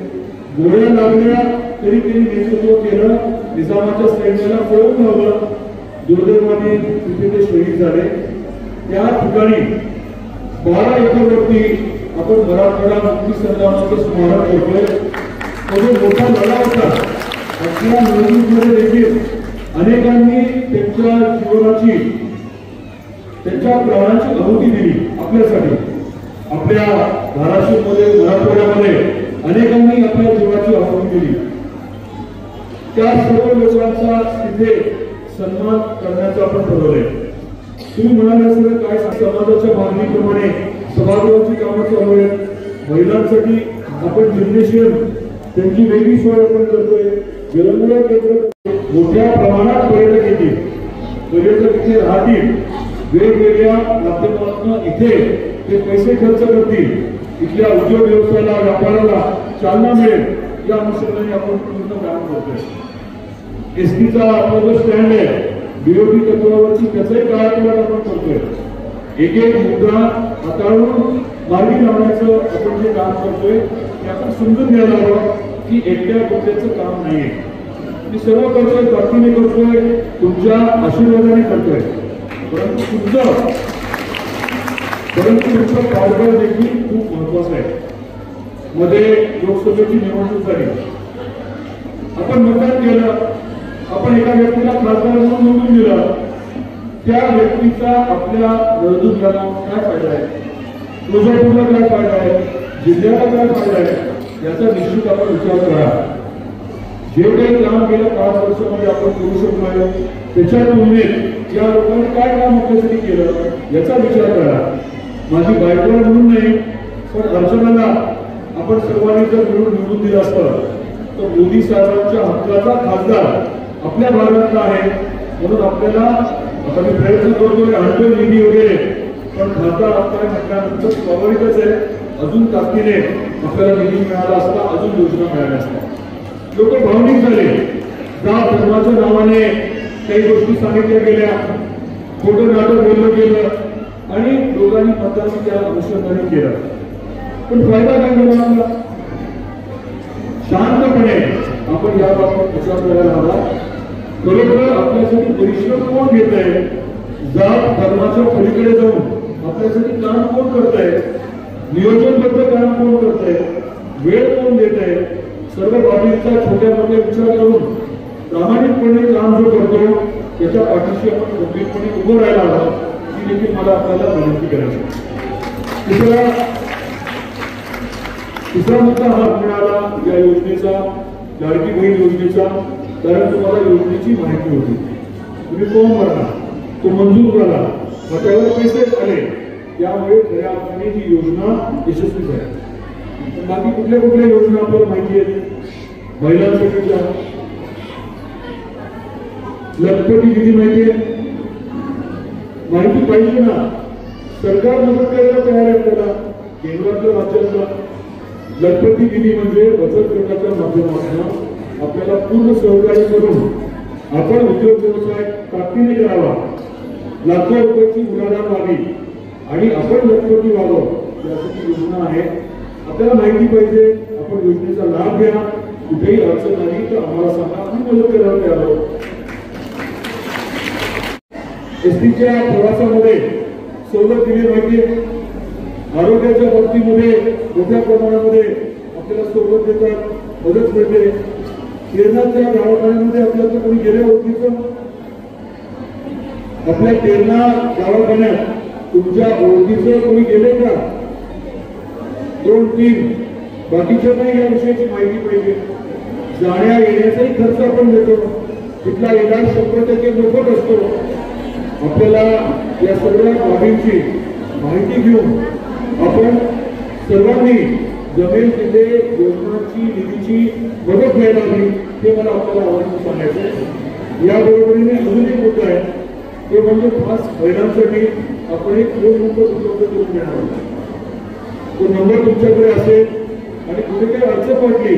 Speaker 17: गोळ्या लागल्या तरी त्यांनी नेतृत्व केलं. निजामाच्या सैन्याला पळवून लावलं. दुर्दैवाने तिथे ते शहीद झाले. त्या ठिकाणी 12 एकरवरती आपण मराठवाडा मुक्ती संग्रामाचं स्मारक करतोय. तो मोठा लढा होता. आपल्या निवडणुकीमध्ये देखील अनेकांनी त्यांच्या जीवनाची त्यांच्या प्राणांची आहुती दिली आपल्यासाठी. आपल्या धाराशिवमध्ये मराठवाड्यामध्ये अनेकांनी आपल्या जीवाची आहुती दिली. त्या सर्व लोकांचा तिथे सन्मान करण्याचं आपण ठरवलंय. तुम्ही म्हणाले असेल काय समाजाच्या मागणीप्रमाणे सभागृहाची कामं चालू आहेत. महिलांसाठी आपण जिम्नेशियम त्यांची वेगळी सोय आपण करतोय. विरंगुळा केंद्र मोठ्या प्रमाणात पर्यटक येतील. पर्यटक इथे राहतील. वेगवेगळ्या माध्यमातून इथे ते पैसे खर्च करतील. इथल्या उद्योग व्यवसायाला व्यापाराला चालना मिळेल या अनुषंगाने आपण पूर्ण काम करतोय. एसटीचा आपला जो स्टँड आहे बीओटी तत्वावरची त्याचाही काळापलट आपण करतोय. एक एक मुद्दा हाताळून मार्गी लावण्याचं आपण जे काम करतोय ते आपण समजून घ्यायला हवं की एकट्या गोष्टीचं काम नाहीये. मी सर्व करतोय, ताकदीने करतोय, तुमच्या आशीर्वादाने करतोय. परंतु तुमचं पाठबळ देखील खूप महत्वाचं आहे. मध्ये लोकसभेची निवडणूक झाली. आपण मतदान केलं. आपण एका व्यक्तीला खासदार म्हणून निवडून दिलं. त्या व्यक्तीचा आपल्या नळदुर्गला काय फायदा आहे, तुळजापूरला काय फायदा आहे, जिल्ह्याला काय फायदा आहे याचा निश्चित आपण विचार करा. जे काही काम गेल्या 5 वर्षामध्ये आपण करू शकलो त्याच्या तुलनेत या लोकांनी काय काम आपल्यासाठी केलं याचा विचार करा. माझी बायको म्हणून नाही पण अर्चनाला आपण सर्वांनी जर मिळून निवडून दिलं असतं तर मोदी साहेबांच्या हक्काचा खासदार आपल्या भागातला आहे. म्हणून आपल्याला आता मी प्रयत्न करतोय आणतोय निधी वगैरे पण खासदार आपल्याला म्हटल्यानंतर स्वाभाविकच आहे अजून ताकदीने आपल्याला निधी मिळाला असता, अजून योजना मिळाल्या असत्या. लोक भावनिक झाले. जात धर्माच्या नावाने काही गोष्टी सांगितल्या गेल्या, खोटं नाटक बोललं गेलं आणि लोकांनी मतदान त्या अनुषंगाने केलं. पण फायदा काय झाला आपला? शांतपणे आपण या बाबतीत विचार करायला हवा. खरोखर आपल्यासाठी परिश्रम कोण घेत आहे, जात धर्माच्या पलीकडे जाऊन आपल्यासाठी काम कोण करत आहे, नियोजनबद्ध काम कोण करत आहे, वेळ कोण देत आहे, सर्व बाबींचा छोट्या मोठ्या विचार करून प्रामाणिकपणे काम जो करतो त्याच्या पाठीशी आपण गंभीरपणे उभं राहायला हवं. ही देखील मला आपल्याला विनंती करायची. तिसरा मुद्दा हा मिळाला या योजनेचा, लाडकी बहीण योजनेचा. कारण तुम्हाला योजनेची माहिती होती, तुम्ही फॉर्म भरला, तो मंजूर झाला, त्यावर पैसे आले, त्यामुळे खऱ्या अर्थाने ही योजना यशस्वी झाली. बाकी कुठल्या कुठल्या योजना आपल्याला माहिती आहेत? महिलांसाठीच्या लखपती किती माहिती आहे? माहिती पाहिजे ना. सरकार मदत करायला तयार आहे त्याला, केंद्रातलं राज्यातलं. लखपती निधी म्हणजे बचत गटाच्या माध्यमातून आपल्याला पूर्ण सहकार्य करून आपण उद्योग व्यवसाय ताकदीने करावा, लाखो रुपयाची उलाढाल व्हावी आणि आपण लखपती व्हावं यासाठी योजना आहे. आपल्याला माहिती पाहिजे. आपण योजनेचा लाभ घ्या. कुठेही अडचण नाही तर आम्हाला सांगा, आम्ही मदत करायला तयार आहोत. एसटीच्या प्रवासामध्ये सवलत दिली माहिती आहे. आरोग्याच्या बाबतीमध्ये मोठ्या प्रमाणामध्ये आपल्याला सवलत देतात, मदत मिळते. तेरणाच्या दवाखान्यामध्ये आपल्याला कोणी गेल्या ओळखीचं, आपल्या तेरणा दवाखान्यात तुमच्या ओळखीचं कोणी गेले का? 2-3 बाकीच्या नाही या विषयाची माहिती पाहिजे. जाण्या येण्याचाही खर्च आपण देतो. तिथला इलाज 100% मोफत असतो. आपल्याला या सर्व बाबींची माहिती घेऊन आपण सर्वांनी जमेल तिथे योजनांची निधीची मदत घ्यायला हवी हे मला आपल्याला आवर्जून सांगायचं आहे. याबरोबरीने अजून एक मुद्दा आहे, ते म्हणजे खास महिलांसाठी आपण एक फोन नंबर उपलब्ध करून देणार आहोत. तो नंबर तुमच्याकडे असेल आणि कुठे काही अडचण वाटली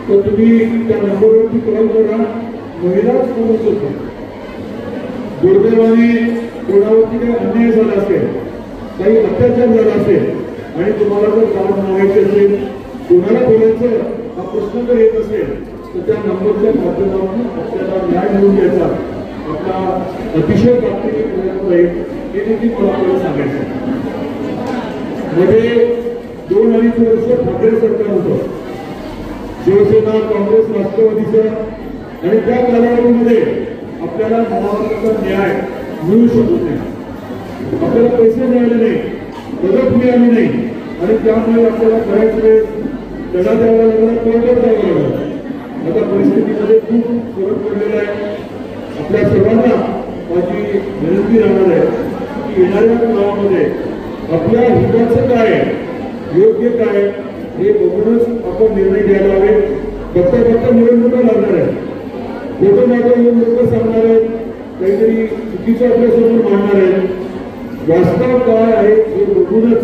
Speaker 17: तर तुम्ही त्या नंबरवरती कॉल करा. महिलाच करू शकतो. दुर्दैवाने कोणावरती काही अन्याय झाला असेल, काही अत्याचार झाला असेल आणि तुम्हाला जर काम मागायचे असेल, कोणाला बोलायचं हा प्रश्न जर येत असेल तर त्या नंबरच्या माध्यमातून आपल्याला न्याय मिळवून द्यायचा आपला अतिशय ताकदीने प्रयत्न राहील हे देखील मला आपल्याला सांगायचं. मध्ये 2-2.5 वर्ष ठाकरे सरकार होतं, शिवसेना, काँग्रेस, राष्ट्रवादीचं, आणि त्या कालावधीमध्ये आपल्याला महाराष्ट्राचा न्याय मिळू शकत नाही. आपल्याला पैसे मिळाले नाही, मदत मिळाली नाही आणि त्यामुळे आपल्याला बऱ्याच वेळेस लढा द्यावा लागला, कोर्टात जावं लागलं. आता परिस्थितीमध्ये खूप फरक पडलेला आहे. आपल्या सर्वांना माझी विनंती राहणार आहे की येणाऱ्या काळामध्ये आपल्या हिताचं काय, योग्य काय हे बघूनच आपण निर्णय घ्यायला हवे. बघता निवडणुका लागणार आहे, फोटो मात्र येऊन लोक सांगणार आहेत, काहीतरी चुकीचं आपल्यासमोर मांडणार आहेत. वास्तव काय आहे हे बघूनच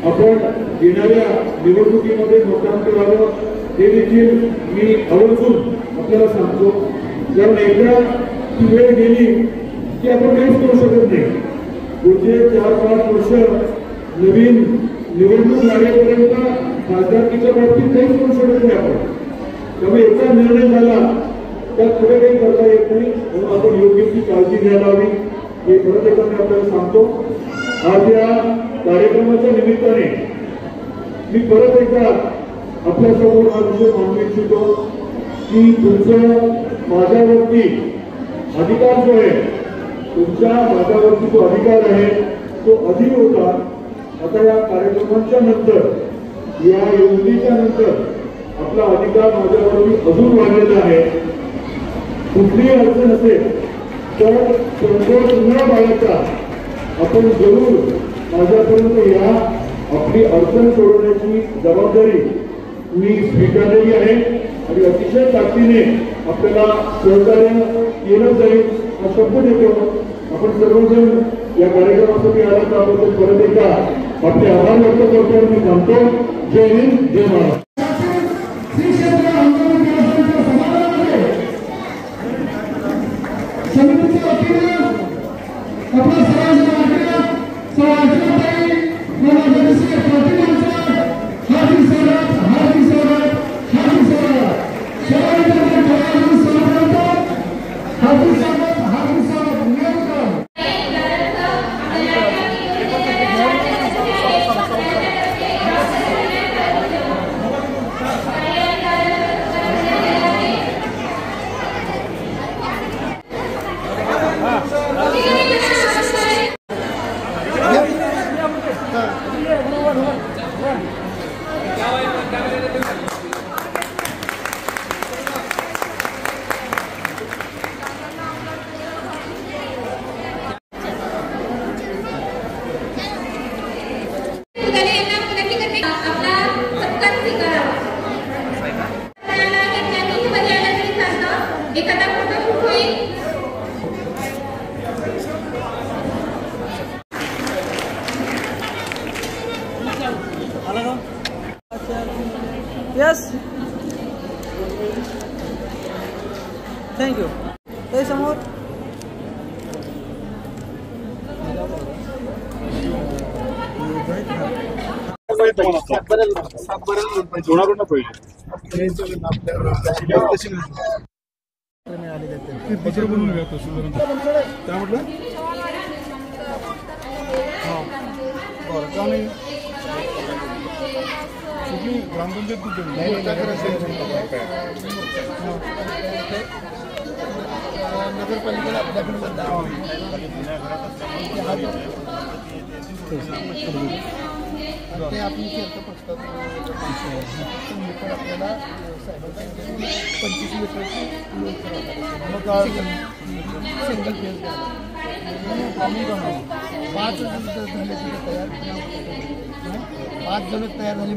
Speaker 17: आपण येणाऱ्या निवडणुकीमध्ये मतदान करावं हे देखील मी आवर्जून आपल्याला सांगतो. कारण एकदा ती वेळ गेली की आपण काहीच करू शकत नाही. पुढचे 4-5 वर्ष नवीन निवडणूक लागेपर्यंत खासदारकीच्या बाबतीत काहीच करू शकत नाही आपण. त्यामुळे एकदा निर्णय झाला त्यात पुढे काही करता येत नाही, म्हणून आपण योग्य ती काळजी घ्यायला हवी हे परत एकदा मी आपल्याला सांगतो. आज या कार्यक्रमाच्या निमित्ताने मी परत एकदा आपल्यासमोर हा विषय मांडू इच्छितो की तुमचं माझ्यावरती अधिकार जो आहे, तुमच्या माझ्यावरती जो अधिकार आहे तो अधिक होता. आता या कार्यक्रमाच्या नंतर, या योजनेच्या नंतर आपला अधिकार माझ्यावरती अजून वाढलेला आहे. कुठलीही अडचण असेल तर संतोष न बाळगता आपण जरूर माझ्यापर्यंत या. आपली अडचण सोडवण्याची जबाबदारी मी स्वीकारलेली आहे आणि अतिशय ताकदीने आपल्याला सहकार्य केलं जाईल हा शब्द देतो. आपण सर्वजण या कार्यक्रमासाठी आला त्याबद्दल परत एकदा आपले आभार व्यक्त करतो आणि मी सांगतो जय हिंद, जय Maharashtra.
Speaker 18: Yes. Thank you. Hey, समोर.
Speaker 15: नगरपालिकेला आपल्याकडे ते आपण केलं फक्त आपल्याला 25 लिटरची सिंगल फेज आम्ही 5 झाले तयार
Speaker 16: 5 जण तयार झाली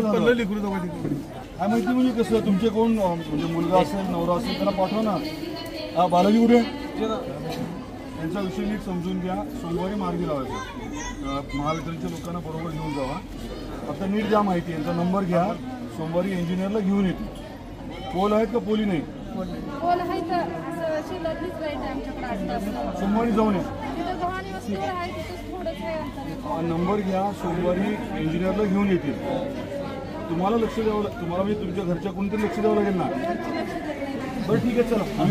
Speaker 17: पडलं लिखू काय माहिती म्हणजे कसं तुमचे कोण म्हणजे मुलगा असेल नवरा असेल त्याला पाठवा ना. बालाजी कुठे त्यांचा विषय नीट समजून घ्या. सोमवारी मार्गी लावायचा महावितरणच्या लोकांना बरोबर घेऊन जावा. आता नीट द्या माहिती यांचा नंबर घ्या. सोमवारी इंजिनियरला घेऊन येते. पोल आहेत का पोली नाही सोमवारी जाऊन या. नंबर घ्या. सोमवारी इंजिनियरला घेऊन येतील. तुम्हाला लक्ष द्यावं तुम्हाला म्हणजे तुमच्या घरच्या कोणतरी लक्ष द्यावं लागेल ना. बरं ठीक आहे चला आम्ही